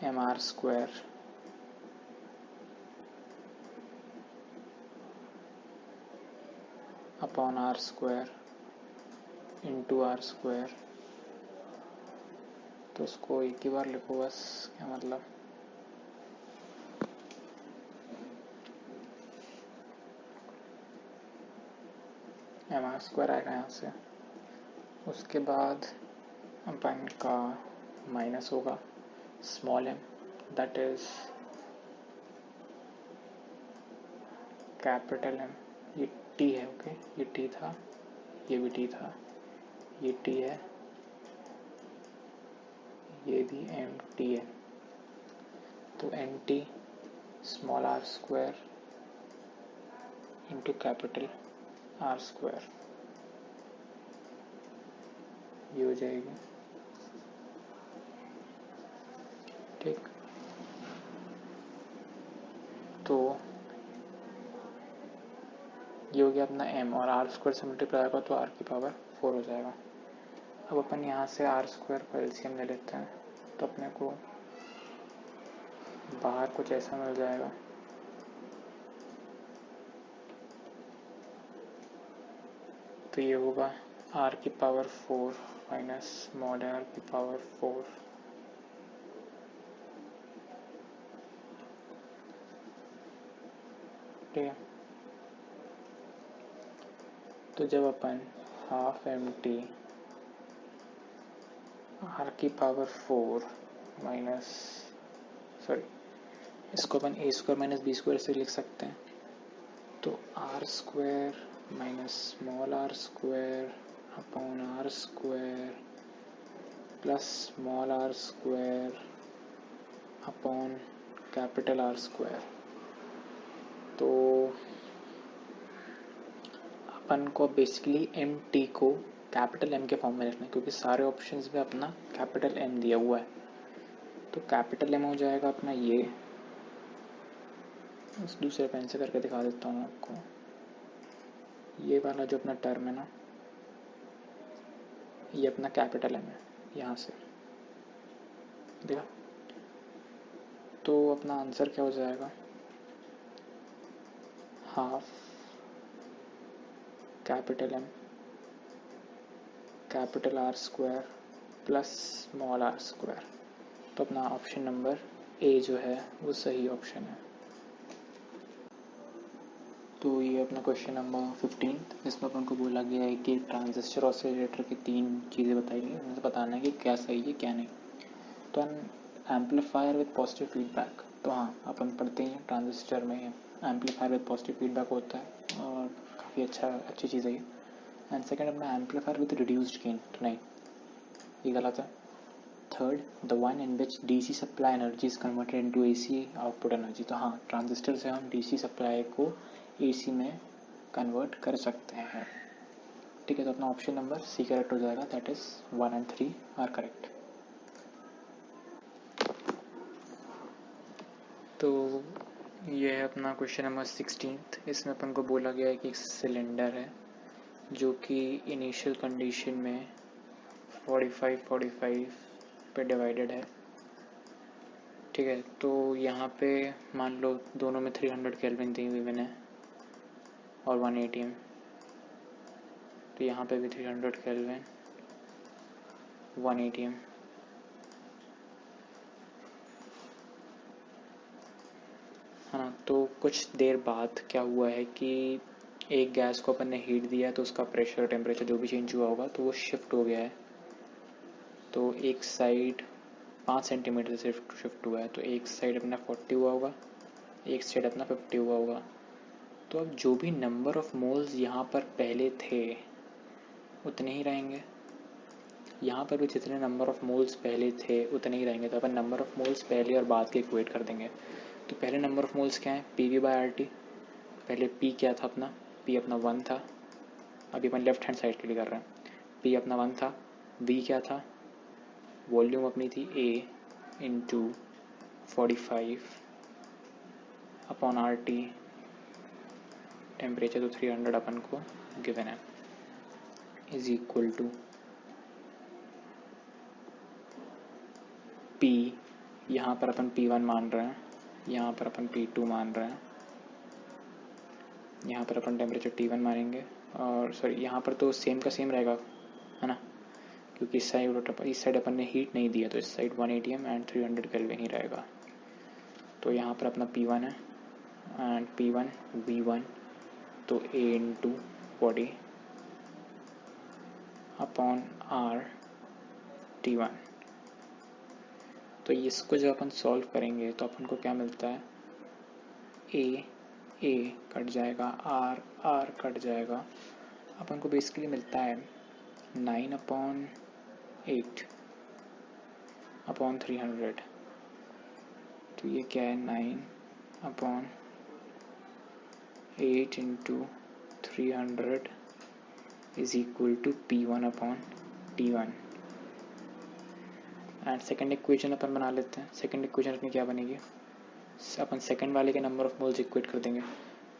M R square upon R square into R square. तो उसको एक ही बार लिखो बस, क्या मतलब, एम आर स्क्वायर आएगा यहाँ से। उसके बाद अपन का माइनस होगा small M, that is capital M. ये टी है, ओके, ये टी था, ये भी टी था, ये टी है, ये भी एम टी है। तो M T small R square into capital R square, ये हो जाएगी, ठीक। तो ये हो गया अपना m, और आर स्क्वायर से मल्टीप्लाई होगा तो r की पावर 4 हो जाएगा। अब अपन यहाँ से आर स्क्वायर का एलसीएम ले लेते हैं, तो अपने को बाहर कुछ ऐसा मिल जाएगा, तो ये होगा r की पावर 4 माइनस स्मॉल r की पावर 4, ठीक है। तो जब अपन हाफ एम टी आर की पावर 4 माइनस, सॉरी, इसको अपन A square minus B square से लिख सकते हैं। तो R square minus small R square upon R square plus small R square upon capital R square. तो अपन को बेसिकली एम टी को कैपिटल एम के फॉर्म में लिखना है, क्योंकि सारे ऑप्शंस में अपना कैपिटल एम दिया हुआ है। तो कैपिटल एम हो जाएगा अपना ये, उस दूसरे पेन से करके दिखा देता हूँ आपको। ये वाला जो अपना टर्म है ना, ये अपना कैपिटल एम है, यहाँ से देखा। तो अपना आंसर क्या हो जाएगा, half capital M capital R square plus small R square. तो अपना ऑप्शन नंबर ए जो है वो सही ऑप्शन है। तो ये अपना क्वेश्चन नंबर 15, इसमें अपन को बोला गया है कि ट्रांजिस्टर ऑसिलेटर की 3 चीज़ें बताई गई, उनसे बताना है कि क्या सही है क्या नहीं। तो एम्पलीफायर विद पॉजिटिव फीडबैक, तो हाँ अपन पढ़ते हैं ट्रांजिस्टर में एम्पलीफायर विद पॉजिटिव फीडबैक होता है और काफ़ी अच्छी चीज़ है ये। एंड सेकेंड अपना एम्पलीफायर विद रिड्यूस्ड गेन, तो नहीं, ये गलत है। Third, the one in which DC supply energy is converted into AC output energy, तो हाँ ट्रांजिस्टर से हम डीसी सप्लाई को एसी में कन्वर्ट कर सकते हैं, ठीक है। तो अपना ऑप्शन नंबर सी करेक्ट हो जाएगा, that is 1 and 3 are correct. तो ये है अपना क्वेश्चन नंबर 16, इसमें अपन को बोला गया है कि एक सिलेंडर है जो कि इनिशियल कंडीशन में 45 पे डिवाइडेड है। ठीक है, तो यहाँ पे मान लो दोनों में 300 केल्विन दी हुई मैंने और 1 ATM, तो यहाँ पे भी 300 केल्विन 1 ATM। है ना, तो कुछ देर बाद क्या हुआ है कि एक गैस को अपन ने हीट दिया तो उसका प्रेशर टेम्परेचर जो भी चेंज हुआ होगा तो वो शिफ्ट हो गया है। तो एक साइड 5 सेंटीमीटर से शिफ्ट हुआ है, तो एक साइड अपना 40 हुआ होगा, एक साइड अपना 50 हुआ होगा। तो अब जो भी नंबर ऑफ मोल्स यहाँ पर पहले थे उतने ही रहेंगे, यहाँ पर भी जितने नंबर ऑफ मोल्स पहले थे उतने ही रहेंगे। तो अपन नंबर ऑफ मोल्स पहले और बाद के इक्वेट कर देंगे। तो पहले नंबर ऑफ मोल्स क्या है, PV/RT। पहले P क्या था अपना, P अपना 1 था। अभी अपन लेफ्ट हैंड साइड के लिए कर रहे हैं। P अपना 1 था। V क्या था, वॉल्यूम अपनी थी A into 45 upon RT। Temperature तो 300 अपन को गिवन है, इज इक्वल टू P, यहाँ पर अपन P1 मान रहे हैं, यहाँ पर अपन P2 मान रहे हैं, यहाँ पर अपन टेम्परेचर T1 मानेंगे। और सॉरी, यहाँ पर तो सेम का सेम रहेगा, है ना, क्योंकि इस साइड अपन ने हीट नहीं दिया, तो इस साइड 1 ATM एंड 300 केल्विन ही रहेगा। तो यहाँ पर अपना P1 है एंड P1 V1, तो A into 40 upon R T1। तो इसको जब अपन सॉल्व करेंगे तो अपन को क्या मिलता है, A कट जाएगा, R कट जाएगा। अपन को बेसिकली मिलता है 9/8 अपॉन 300। तो ये क्या है, 9/8 into 300 is equal to P1 upon T1। And second equation अपन बना लेते हैं। सेकेंड इक्वेशन अपनी क्या बनेगी, अपन सेकेंड वाले के नंबर ऑफ मोल्स इक्वेट कर देंगे।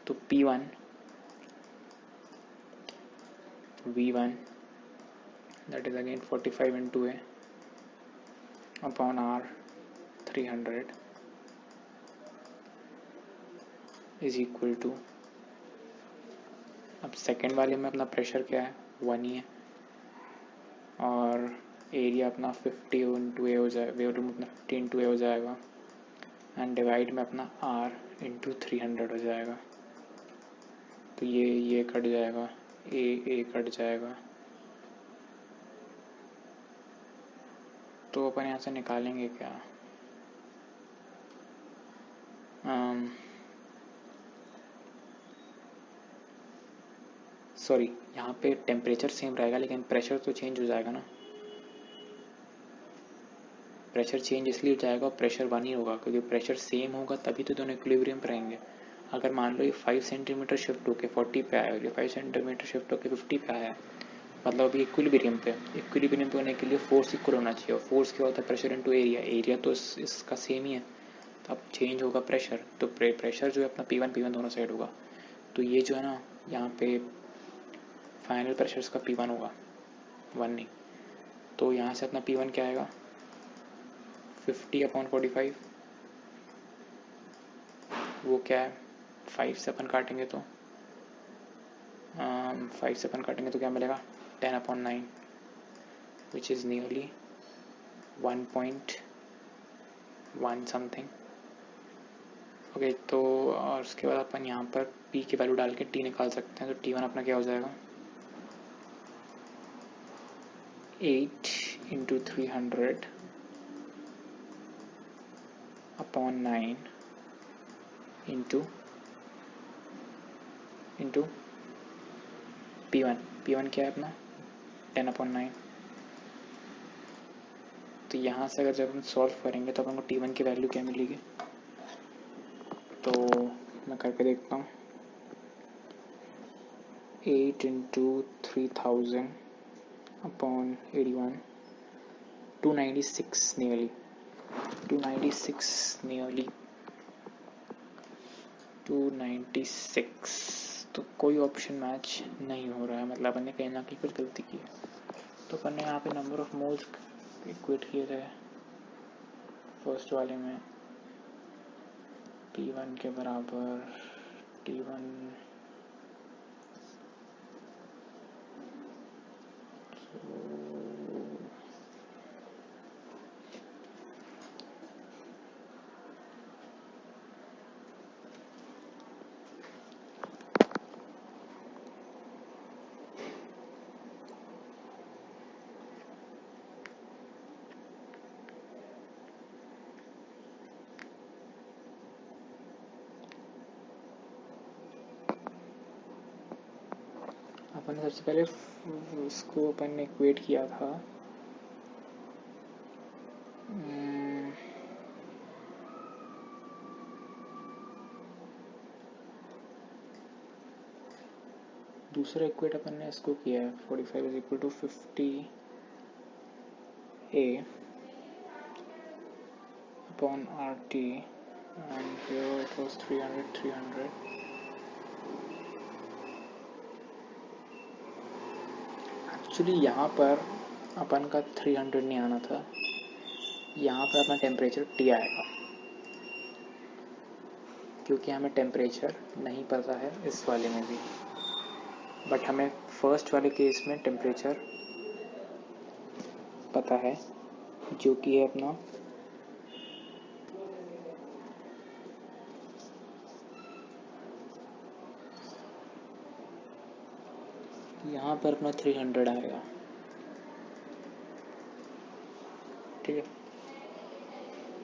तो P1 V1 that is again 45 into A upon R 300 is equal to, अब सेकेंड वाले में अपना प्रेशर क्या है, 1 ही है, और एरिया अपना 50 इंटू A हो जाएगा, वॉल्यूम अपना 50 इंटू A हो जाएगा, एंड डिवाइड में अपना R इंटू 300 हो जाएगा। तो ये कट जाएगा, A कट जाएगा। तो अपन यहाँ से निकालेंगे क्या, सॉरी, यहाँ पे टेम्परेचर सेम रहेगा लेकिन प्रेशर तो चेंज हो जाएगा ना। प्रेशर चेंज इसलिए हो जाएगा, प्रेशर 1 ही होगा, क्योंकि प्रेशर सेम होगा तभी तो दोनों इक्विलिब्रियम पर रहेंगे। अगर मान लो ये 5 सेंटीमीटर शिफ्ट होकर 40 पे आया और ये 5 सेंटीमीटर शिफ्ट होकर 50 पे आया, मतलब अभी इक्विलिब्रियम पे होने के लिए फोर्स इक्वल होना चाहिए, और फोर्स क्या होता है, प्रेशर इंटू एरिया तो इसका सेम ही है। तो अब चेंज होगा प्रेशर, तो प्रेशर जो है अपना P1 दोनों साइड होगा। तो ये जो है ना, यहाँ पे फाइनल प्रेशर इसका P1 होगा, 1 नहीं। तो यहाँ से अपना P1 क्या आएगा, 50/45, वो क्या है, 5 से अपन काटेंगे तो 5 से अपन काटेंगे तो क्या मिलेगा, 10/9 which is nearly 1.1 something. Okay, तो और उसके बाद अपन यहाँ पर P की वैल्यू डाल के T निकाल सकते हैं। तो T1 अपना क्या हो जाएगा, 8 इंटू 300 अपॉन 9 इंटू P1 क्या है अपना, 10/9। तो यहाँ से अगर जब हम सॉल्व करेंगे तो अपन को T1 की वैल्यू क्या मिलेगी, तो मैं करके देखता हूँ। 8 इंटू 3000 अपॉन 81, 296 नियरली 296 तो कोई ऑप्शन मैच नहीं हो रहा है, मतलब अपन ने कहीं ना कहीं कुछ गलती की है। तो अपन ने यहाँ पे नंबर ऑफ मोल्स इक्वेट किए थे फर्स्ट वाले में, T1 के बराबर T1 अपन ने सबसे पहले उसको अपन ने इक्वेट किया था दूसरा इक्वेट अपन ने इसको किया है 45 is equal to 50 A upon RT and here it was 300 actually यहाँ पर अपन का 300 नहीं आना था, यहाँ पर अपना टेम्परेचर T आएगा, क्योंकि हमें टेम्परेचर नहीं पता है इस वाले में भी, बट हमें फर्स्ट वाले केस में टेम्परेचर पता है, जो कि है अपना यहाँ पर अपना 300 आएगा। ठीक है,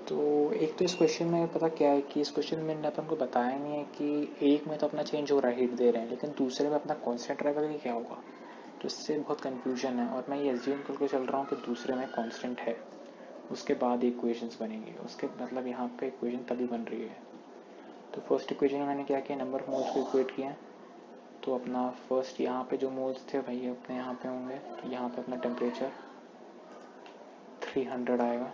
तो एक तो इस क्वेश्चन में पता क्या है कि इस क्वेश्चन में अपन को बताया नहीं है कि एक में तो अपना चेंज हो रहा है, हीट दे रहे हैं, लेकिन दूसरे में अपना कांस्टेंट रहेगा कि क्या होगा, तो इससे बहुत कंफ्यूजन है। और मैं ये एज्यूम करके चल रहा हूँ कि दूसरे में कांस्टेंट है, उसके बाद इक्वेशंस बनेंगी, उसके मतलब यहाँ पे इक्वेशन तभी बन रही है। तो फर्स्ट इक्वेशन में मैंने क्या किया, नंबर ऑफ मोल्स को इक्वेट किया, तो अपना फर्स्ट यहाँ पे जो मोल्स थे भाई अपने यहाँ पे होंगे, तो यहाँ पे अपना टेम्परेचर 300 आएगा,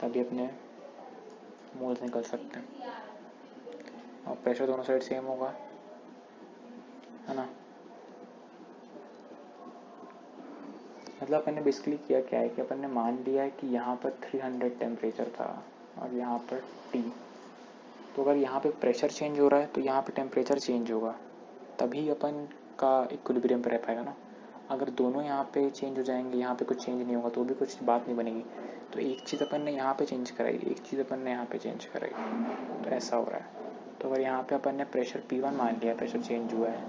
तभी अपने मोल्स निकल सकते हैं, और प्रेशर दोनों साइड सेम होगा, है ना। मतलब अपन ने बेसिकली किया क्या है कि अपन ने मान लिया है कि यहाँ पर 300 टेम्परेचर था और यहाँ पर T, तो अगर यहाँ पे प्रेशर चेंज हो रहा है तो यहाँ पे टेम्परेचर चेंज होगा, तभी अपन का इक्विलिब्रियम पे रह पाएगा ना। अगर दोनों यहाँ पे चेंज हो जाएंगे, यहाँ पे कुछ चेंज नहीं होगा, तो भी कुछ बात नहीं बनेगी। तो एक चीज़ अपन ने यहाँ पे चेंज कराई, एक चीज़ अपन ने यहाँ पे चेंज कराई, तो ऐसा हो रहा है। तो अगर यहाँ पे अपन ने प्रेशर P1 मान लिया, प्रेशर चेंज हुआ है,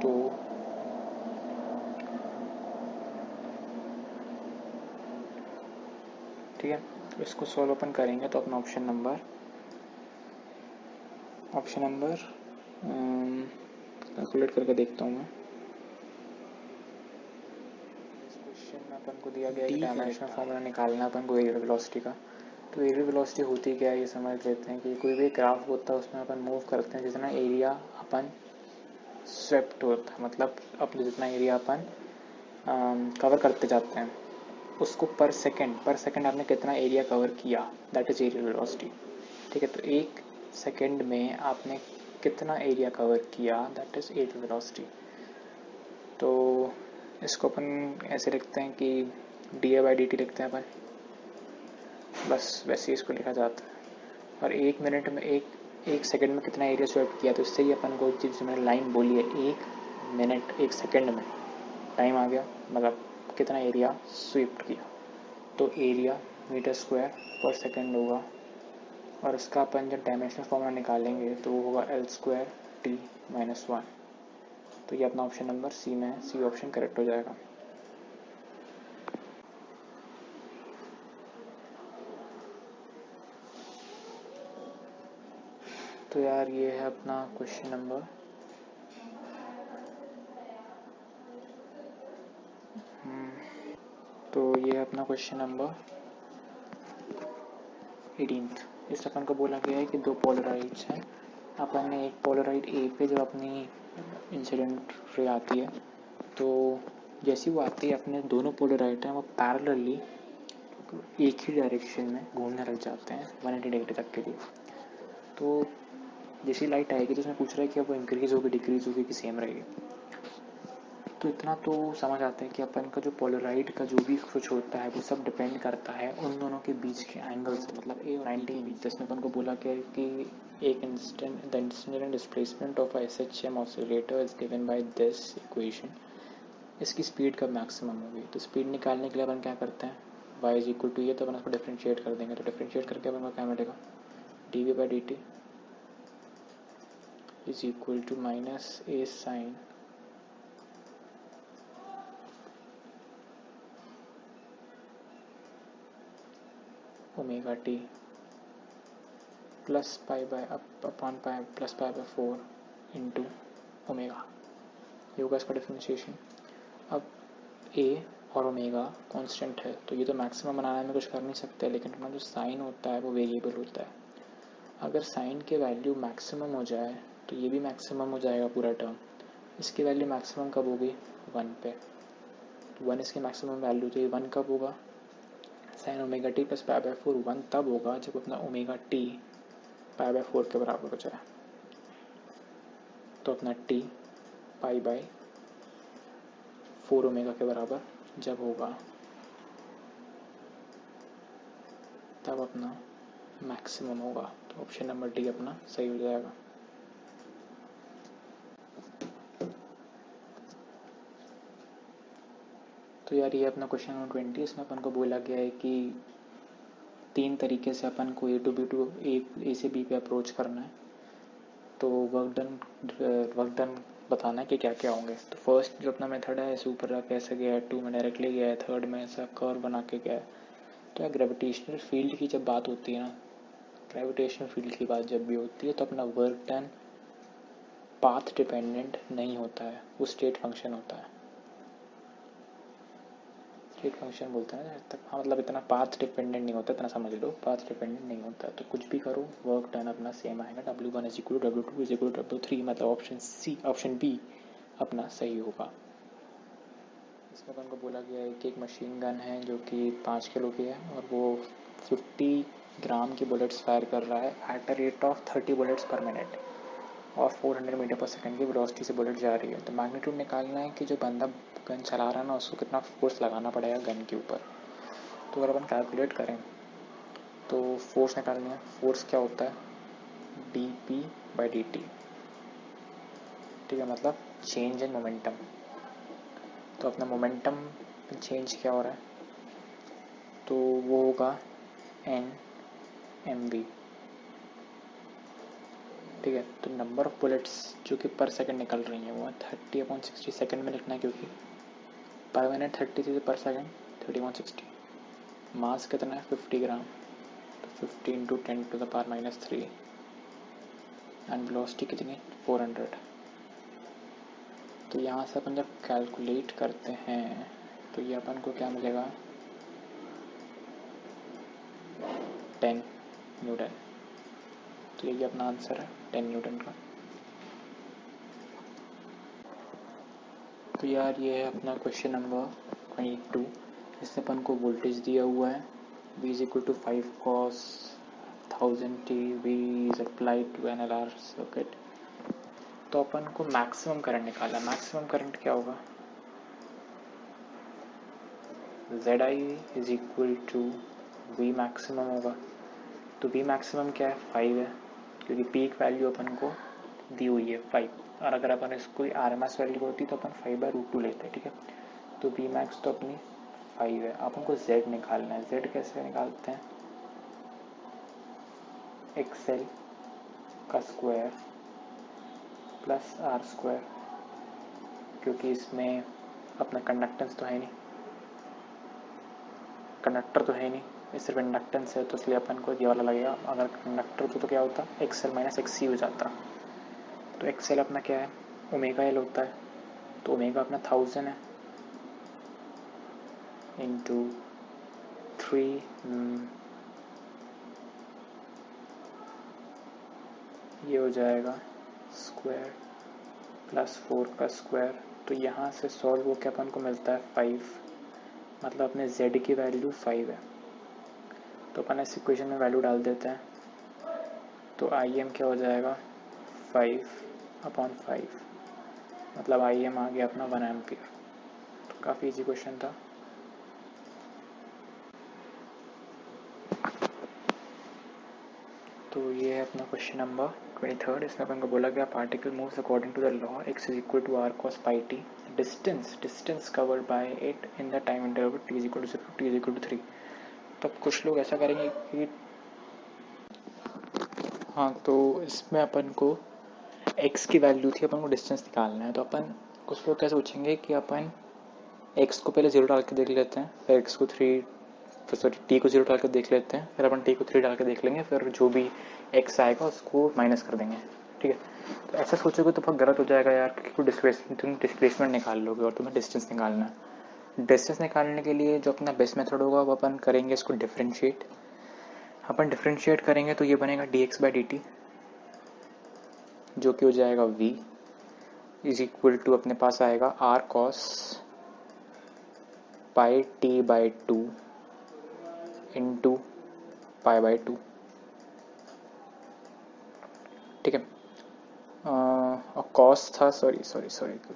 तो ठीक है, तो इसको सॉल्व अपन करेंगे, तो अपना ऑप्शन नंबर कैलकुलेट करके देखता हूँ मैं। इस क्वेश्चन में अपन को दिया गया है कि डायमेंशनल फॉर्मूला निकालना अपन को एरियल वेलोसिटी का। तो एरियल वेलोसिटी होती क्या है ये समझ लेते हैं कि कोई भी ग्राफ होता है, उसमें अपन मूव करते हैं, जितना एरिया अपन स्वेप्ट होता है, मतलब अपने जितना एरिया अपन कवर करते जाते हैं, उसको पर सेकंड आपने कितना एरिया कवर किया, दैट इज एरियल वेलोसिटी। ठीक है, तो एक सेकंड में आपने कितना एरिया कवर किया, दैट इज एरियल वेलोसिटी। तो इसको अपन ऐसे लिखते हैं कि dA/dt लिखते हैं अपन, बस वैसे ही इसको लिखा जाता है। और एक मिनट में एक सेकंड में कितना एरिया स्वेप्ट किया, तो इससे ही अपन को चीज़ मैंने लाइन बोली है, एक मिनट एक सेकंड में टाइम आ गया, मतलब कितना एरिया स्वेप्ट किया, तो एरिया मीटर स्क्वायर पर सेकंड होगा। और इसका अपन जब डायमेंशनल फॉर्मूला निकालेंगे तो वो होगा L²T-1। तो ये अपना ऑप्शन नंबर सी में है, सी ऑप्शन करेक्ट हो जाएगा। तो यार ये है अपना क्वेश्चन नंबर ये है अपना क्वेश्चन नंबर 18। इस अपन को बोला गया है कि दो पोलराइड्स हैं, अपन ने एक पोलराइड ए पे जब अपनी इंसिडेंट रे आती है, तो जैसी वो आती है अपने दोनों पोलराइड हैं वो पैरेलली एक ही डायरेक्शन में घूमने लग जाते हैं 180 डिग्री तक के लिए। तो जैसी लाइट आएगी तो उसमें पूछ रहा है कि अब वो इंक्रीज़ होगी, डिक्रीज़ होगी कि सेम रहेगी। तो इतना तो समझ आता है कि अपन का जो पोलराइड का जो भी कुछ होता है वो सब डिपेंड करता है उन दोनों के बीच के एंगल से, मतलब ए और 90 के बीच। जिसमें अपन को बोला क्या है कि एक instant the instant displacement of SHM oscillator is given by this equation. इसकी स्पीड कब मैक्सिमम होगी, तो स्पीड निकालने के लिए अपन क्या करते हैं, y इज इक्वल टू ये, तो अपन उसको डिफ्रेंशिएट कर देंगे। तो डिफ्रेंशिएट करके अपन को क्या मिलेगा, dv/dt is equal to minus A sine omega T plus pi by upon pi plus pi by 4 into omega. ये होगा इसका डिफ्रेंशिएशन। अब ए और ओमेगा कांस्टेंट है तो ये तो मैक्सिमम बनाने में कुछ कर नहीं सकते, लेकिन अपना जो साइन होता है वो वेरिएबल होता है। अगर साइन के वैल्यू मैक्सिमम हो जाए तो ये भी मैक्सिमम हो जाएगा पूरा टर्म। इसकी वैल्यू मैक्सिमम कब होगी, 1 पे। 1 इसकी मैक्सिमम वैल्यू, तो ये 1 कब होगा, sign omega T plus pi by 4 1 तब होगा जब अपना ओमेगा टी पाई बाय 4 के बराबर हो जाए। तो अपना टी पाई बाय 4 ओमेगा के बराबर जब होगा तब अपना मैक्सिमम होगा। तो ऑप्शन नंबर डी अपना सही हो जाएगा। तो यार ये अपना क्वेश्चन नंबर 20, इसमें अपन को बोला गया है कि 3 तरीके से अपन को ए से बी पे अप्रोच करना है। तो वर्क डन बताना है कि क्या क्या होंगे। तो फर्स्ट जो अपना मेथड है ऐसे ऊपर रख ऐसे गया है, 2 में डायरेक्टली गया है, थर्ड में ऐसा कर्व बना के गया है। तो यार ग्रेविटेशनल फील्ड की जब बात होती है ना, ग्रेविटेशनल फील्ड की बात जब भी होती है तो अपना वर्क डन पाथ डिपेंडेंट नहीं होता है, वो स्टेट फंक्शन होता है। स्टेट फंक्शन बोलते हैं ना, हाँ मतलब इतना पाथ डिपेंडेंट नहीं होता, इतना समझ लो, पाथ डिपेंडेंट नहीं होता। तो कुछ भी करो वर्क डन अपना सेम आएगा, W1 is equal to W2 is equal to W3, मतलब ऑप्शन बी अपना सही होगा। इसमें अपन को बोला गया है कि एक मशीन गन है जो कि 5 किलो की है और वो 50 ग्राम की बुलेट्स फायर कर रहा है at a rate of 30 bullets पर मिनट और 400 मीटर पर सेकंड की वेलोसिटी से बुलेट जा रही है। तो मैग्नीट्यूड निकालना है कि जो बंदा गन चला रहा है ना उसको कितना फोर्स लगाना पड़ेगा गन के ऊपर। तो अगर अपन कैलकुलेट करें तो फोर्स निकालनी है। फोर्स क्या होता है, dp/dt, ठीक है, मतलब चेंज इन मोमेंटम। तो अपना मोमेंटम चेंज क्या हो रहा है, तो वो होगा NmV, ठीक है। तो नंबर ऑफ बुलेट्स जो कि पर सेकंड निकल रही हैं वो 30/60 सेकंड में लिखना है, क्योंकि पर मिनट 30 थी तो पर सेकंड 30/60। मास कितना है 50 ग्राम, तो 50 इंटू 10⁻³ एंड वेलोसिटी कितनी 400। तो यहाँ से अपन जब कैलकुलेट करते हैं तो ये अपन को क्या मिलेगा, 10 न्यूटन। तो ये अपना आंसर है 10 न्यूटन का। तो यार ये है अपना क्वेश्चन नंबर 22, इसमें अपन को वोल्टेज दिया हुआ है V is equal to 5 cos 1000t, V is applied to an LR circuit. तो अपन को मैक्सिमम करंट निकाला। मैक्सिमम करंट क्या होगा, ZI is equal to V maximum होगा। तो V मैक्सिमम क्या है 5 है, क्योंकि पीक वैल्यू अपन को दी हुई है 5, और अगर अपन इसको RMS वैल्यू होती तो अपन 5/√2 लेते, ठीक है। तो V मैक्स तो अपनी 5 है। अपन को Z निकालना है। Z कैसे निकालते हैं, XL का स्क्वायर प्लस R स्क्वायर, क्योंकि इसमें अपना कंडक्टेंस तो है नहीं, कंडक्टर तो है नहीं, ये सिर्फ इंडक्टेंस है, तो इसलिए अपन को ये वाला लगेगा। अगर कंडक्टर तो क्या होता, XL माइनस XC हो जाता। तो XL अपना क्या है, ओमेगा L होता है, तो ओमेगा अपना 1000 है इंटू 3 ये हो जाएगा स्क्वायर प्लस 4 का स्क्वायर। तो यहाँ से सॉल्व होकर अपन को मिलता है 5, मतलब अपने Z की वैल्यू 5 है। तो अपन इस इक्वेशन में वैल्यू डाल देते हैं, तो IM क्या हो जाएगा 5/5, मतलब IM आ गया अपना 1 एम्पियर। तो काफ़ी इजी क्वेश्चन था। तो ये है अपना क्वेश्चन नंबर 23। इसमें अपन को बोला गया particle moves according to the law x is equal to r cos pi t, distance covered by it in the time interval t is equal to 0, t is equal to 3। तब कुछ लोग ऐसा करेंगे कि हाँ, तो इसमें अपन को x की वैल्यू थी, अपन को डिस्टेंस निकालना है। तो अपन कुछ लोग कैसे पूछेंगे कि अपन x को पहले 0 डाल के देख लेते हैं, फिर x को 3, सॉरी t को 0 डाल के देख लेते हैं, फिर अपन t को 3 डाल के देख लेंगे, फिर जो भी x आएगा उसको माइनस कर देंगे। ठीक है, तो ऐसा सोचोगे तो बहुत गलत हो जाएगा यार, क्योंकि तुम डिस्प्लेसमेंट निकाल लोगे और तुम्हें डिस्टेंस निकालना है। डिस्टेंस निकालने के लिए जो अपना बेस्ट मेथड होगा वो अपन करेंगे इसको डिफ्रेंशिएट। अपन डिफ्रेंशिएट करेंगे तो ये बनेगा dx/dt, जो कि हो जाएगा v इज इक्वल टू अपने पास आएगा r cos pi t/2 into pi/2। ठीक है, और कॉस था, सॉरी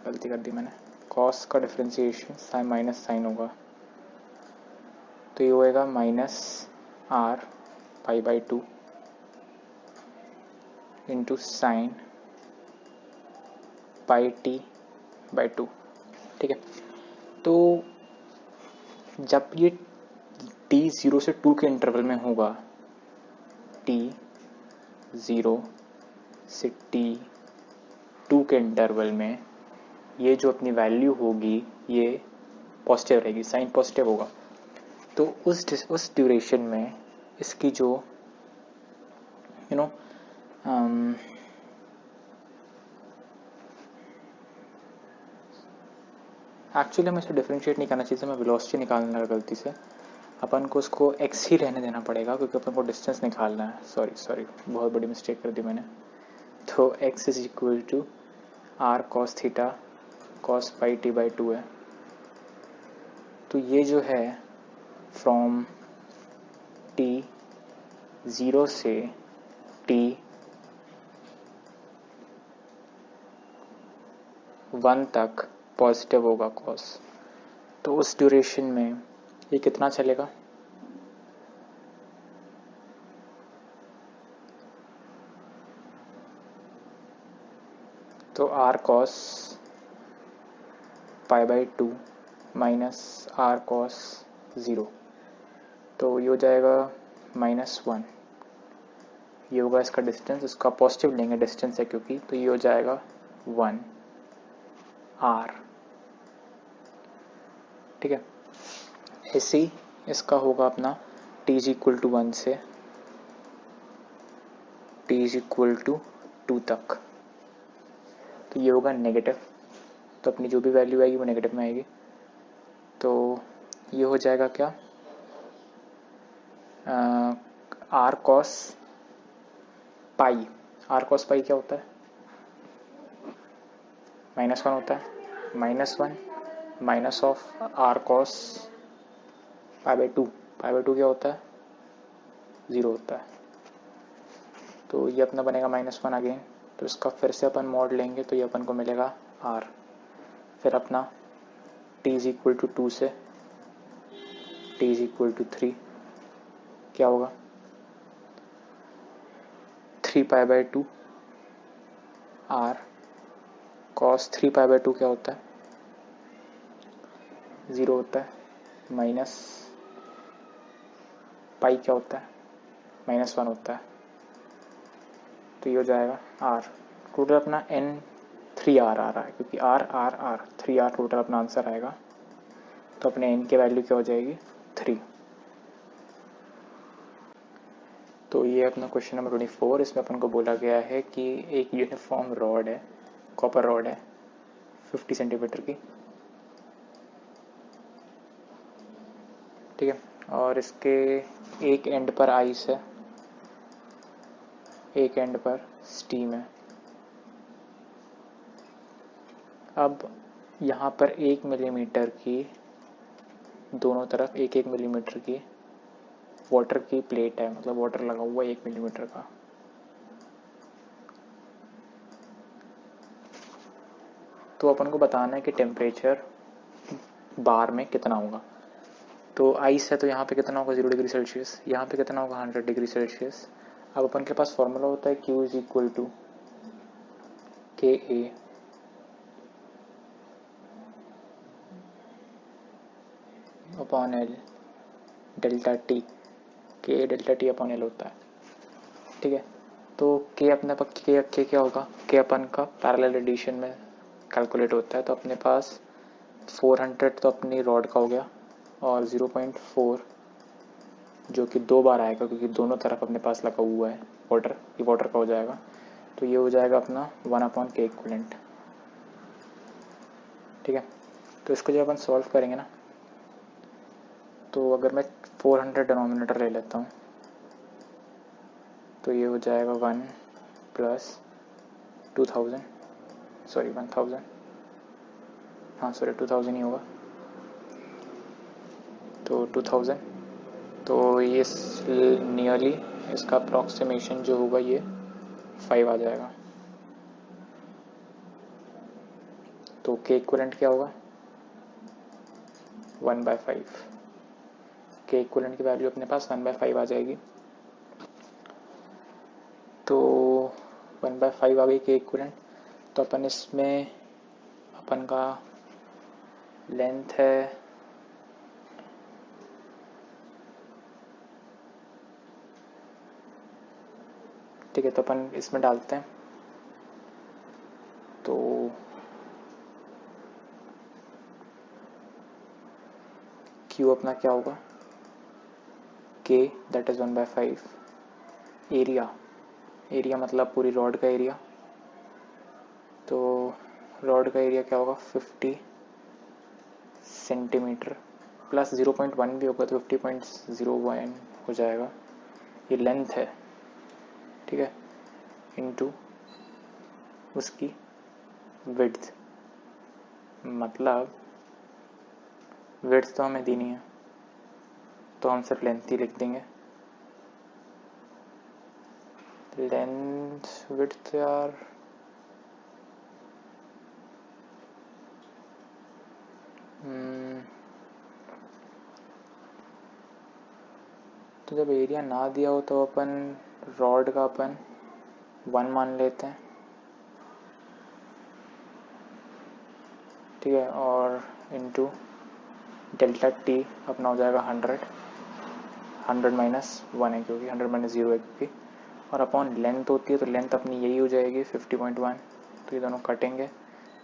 गलती कर दी मैंने, कॉस का डिफ्रेंसिएशन साइन माइनस साइन होगा, तो ये होएगा minus r pi/2 into sine pi t/2। ठीक है, तो जब ये t 0 से 2 के इंटरवल में होगा, t 0 से t 2 के इंटरवल में, ये जो अपनी वैल्यू होगी ये पॉजिटिव रहेगी, साइन पॉजिटिव होगा। तो उस ड्यूरेशन में इसकी जो एक्चुअली हमें इसको डिफ्रेंशिएट नहीं करना चाहिए, मैं वेलोसिटी निकालने लगा गलती से। अपन को उसको x ही रहने देना पड़ेगा क्योंकि अपन को डिस्टेंस निकालना है। सॉरी बहुत बड़ी मिस्टेक कर दी मैंने। तो x is equal to r cos theta cos pi t/2 है। तो ये जो है फ्रॉम t 0 से t 1 तक पॉजिटिव होगा cos। तो उस ड्यूरेशन में ये कितना चलेगा? तो r cos pi/2 minus r cos 0, तो ये हो जाएगा -1। ये होगा इसका डिस्टेंस, इसका पॉजिटिव लेंगे, डिस्टेंस है क्योंकि, तो ये हो जाएगा 1 r। ठीक है, ऐसे ही इसका होगा अपना t इज इक्वल टू 1 से t इज इक्वल टू 2 तक, तो ये होगा नेगेटिव। तो अपनी जो भी वैल्यू आएगी वो नेगेटिव में आएगी। तो ये हो जाएगा क्या, r cos पाई। r cos पाई क्या होता है? -1 होता है, -1 minus of r cos pi/2। pi/2 क्या होता है? 0 होता है। तो ये अपना बनेगा -1 अगेन। तो इसका फिर से अपन मॉड लेंगे तो ये अपन को मिलेगा r। फिर अपना t इज इक्वल टू 2 से t इज इक्वल टू 3 क्या होगा? 3 pi/2 r cos 3 pi/2 क्या होता है? 0 होता है, माइनस पाई क्या होता है? -1 होता है। तो ये हो जाएगा r। टोटल अपना n 3r आ रहा है क्योंकि r 3r टोटल अपना आंसर आएगा। तो अपने n की वैल्यू क्या हो जाएगी? 3। तो ये अपना क्वेश्चन नंबर 24। इसमें अपन को बोला गया है कि एक यूनिफॉर्म रॉड है, कॉपर रॉड है 50 सेंटीमीटर की। ठीक है, और इसके एक एंड पर आइस है, एक एंड पर स्टीम है। अब यहाँ पर 1 मिलीमीटर की, दोनों तरफ 1-1 मिलीमीटर की वाटर की प्लेट है, मतलब वाटर लगा हुआ 1 मिलीमीटर का। तो अपन को बताना है कि टेम्परेचर बार में कितना होगा। तो आइस है तो यहाँ पे कितना होगा 0 डिग्री सेल्सियस, यहाँ पे कितना होगा 100 डिग्री सेल्सियस। अब अपन के पास फॉर्मूला होता है Q इज इक्वल टू के ए अपॉन एल डेल्टा टी, के डेल्टा टी अपॉन एल होता है। ठीक है, तो के अपने पास के क्या होगा, के अपन का पैरेलल एडिशन में कैलकुलेट होता है। तो अपने पास 400 तो अपनी रॉड का हो गया और 0.4 जो कि 2 बार आएगा क्योंकि दोनों तरफ अपने पास लगा हुआ है वाटर, ये वाटर का हो जाएगा। तो ये हो जाएगा अपना 1/k इक्विवेलेंट। ठीक है, तो इसको जब अपन सॉल्व करेंगे ना, तो अगर मैं 400 डिनोमिनेटर ले लेता हूँ तो ये हो जाएगा 1 प्लस 2000 सॉरी 1000, हाँ सॉरी 2000 ही होगा। तो 2000, तो ये नियरली इसका अप्रॉक्सीमेशन जो होगा ये 5 आ जाएगा। तो के इक्विवेलेंट क्या होगा 1/5, के इक्विवेलेंट की वैल्यू अपने पास 1/5 आ जाएगी। तो 1/5 आ गई के इक्विवेलेंट। तो अपन इसमें अपन का लेंथ है ठीक है, तो अपन इसमें डालते हैं। तो Q अपना क्या होगा K दैट इज 1/5, एरिया मतलब पूरी रॉड का एरिया। तो रॉड का एरिया क्या होगा 50 सेंटीमीटर प्लस 0.1 भी होगा तो 50.01 हो जाएगा। ये लेंथ है, ठीक है, इनटू उसकी विड्थ, मतलब विड्थ तो हमें दी नहीं है तो हम सिर्फ लेंथ ही लिख देंगे। लेंथ विड्थ यार तो जब एरिया ना दिया हो तो अपन रॉड का अपन 1 मान लेते हैं। ठीक है, और इनटू डेल्टा टी अपना हो जाएगा 100 माइनस 1 है क्योंकि 100 माइनस 0 है क्योंकि, और अपॉन लेंथ होती है तो लेंथ अपनी यही हो जाएगी 50.1। तो ये दोनों कटेंगे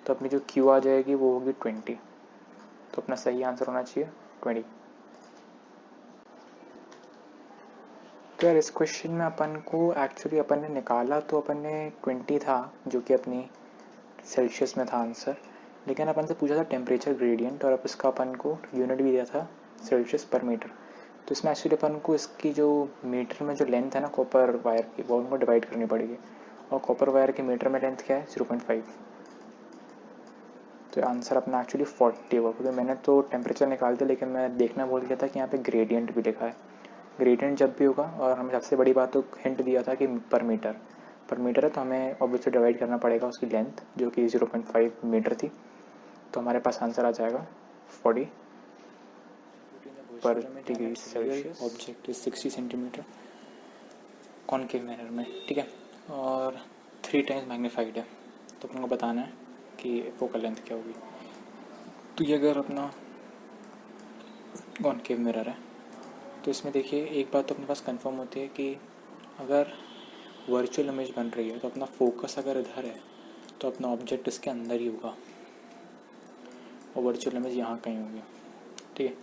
तो अपनी जो Q आ जाएगी वो होगी 20। तो अपना सही आंसर होना चाहिए 20। तो यार इस क्वेश्चन में अपन को एक्चुअली अपन ने निकाला तो अपन ने 20 था जो कि अपनी सेल्सियस में था आंसर, लेकिन अपन से पूछा था टेम्परेचर ग्रेडियंट और अब इसका अपन को यूनिट भी दिया था सेल्सियस पर मीटर। तो इसमें एक्चुअली अपन को इसकी जो मीटर में जो लेंथ है ना कॉपर वायर की वो उनको डिवाइड करनी पड़ेगी, और कॉपर वायर की मीटर में लेंथ क्या है 0.5। तो आंसर अपना एक्चुअली 40 होगा क्योंकि मैंने तो टेम्परेचर निकाल दिया लेकिन मैं देखना भूल गया था कि यहाँ पे ग्रेडियंट भी लिखा है। ग्रेडियंट जब भी होगा, और हमें सबसे बड़ी बात तो हिंट दिया था कि पर मीटर है तो हमें ऑब्वियसली डिवाइड करना पड़ेगा उसकी लेंथ जो कि 0.5 मीटर थी। तो हमारे पास आंसर आ जाएगा 40 पर degree Celsius. Object is 60 centimetre concave mirror में, ठीक है, और 3 टाइम्स मैग्नीफाइड है। तो अपन को बताना है कि फोकल लेंथ क्या होगी। तो ये अगर अपना कॉनकेव मिरर है तो इसमें देखिए एक बात तो अपने पास कंफर्म होती है कि अगर वर्चुअल इमेज बन रही है तो अपना फोकस अगर इधर है तो अपना ऑब्जेक्ट इसके अंदर ही होगा और वर्चुअल इमेज यहाँ कहीं होगी। ठीक है,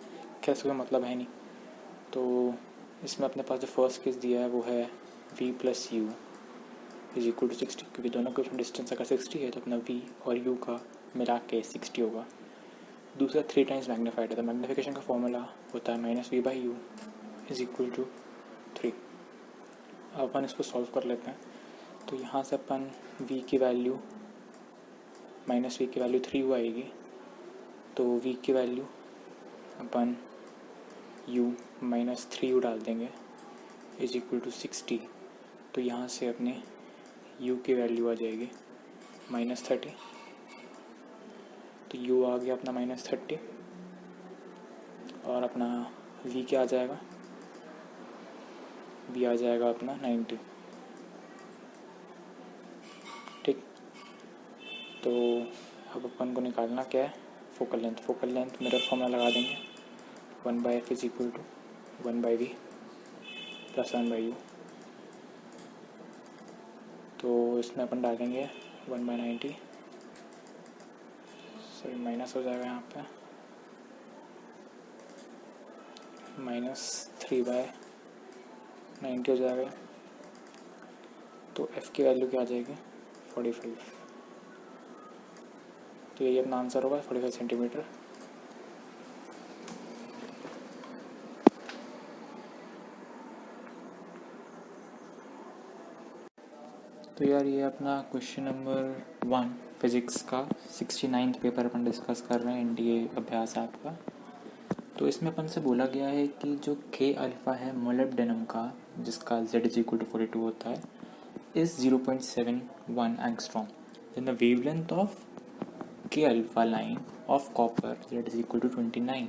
खैर इसका मतलब है नहीं। तो इसमें अपने पास जो फर्स्ट केस दिया है वो है v plus U is equal to 60, क्योंकि दोनों के डिस्टेंस अगर 60 है तो अपना v और u का मिला के 60 होगा। दूसरा 3 टाइम्स मैग्नीफाइड है तो मैग्नीफिकेशन का फॉर्मूला होता है -v/u इज इक्वल टू 3। अब अपन इसको सॉल्व कर लेते हैं। तो यहाँ से अपन v की वैल्यू -v की वैल्यू 3 आएगी, तो v की वैल्यू अपन u माइनस 3u डाल देंगे इज इक्वल टू 60। तो यहाँ से अपने u की वैल्यू आ जाएगी -30 तो u आ गया अपना -30 और अपना v क्या आ जाएगा, v आ जाएगा अपना 90। ठीक, तो अब अपन को निकालना क्या है, focal length. Focal length mirror formula लगा देंगे, 1/f is equal to 1/v plus 1/u। तो इसमें अपन डालेंगे 1/90, सॉरी माइनस हो जाएगा यहाँ पे, -3/90 हो जाएगा। तो f की वैल्यू क्या आ जाएगी, 45। तो यही अपना आंसर होगा, 45 सेंटीमीटर। तो यार ये अपना क्वेश्चन नंबर 1 फिज़िक्स का 69th पेपर अपन डिस्कस कर रहे हैं, एनडीए अभ्यास ऐप का। तो इसमें अपन से बोला गया है कि जो के अल्फ़ा है मोलिब्डेनम का, जिसका Z=42 होता है, is 0.71 angstrom in the wavelength of K alpha line of copper Z=29।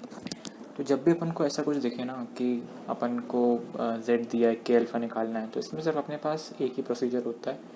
तो जब भी अपन को ऐसा कुछ दिखे ना कि अपन को Z दिया है, के अल्फ़ा निकालना है, तो इसमें सिर्फ अपने पास एक ही प्रोसीजर होता है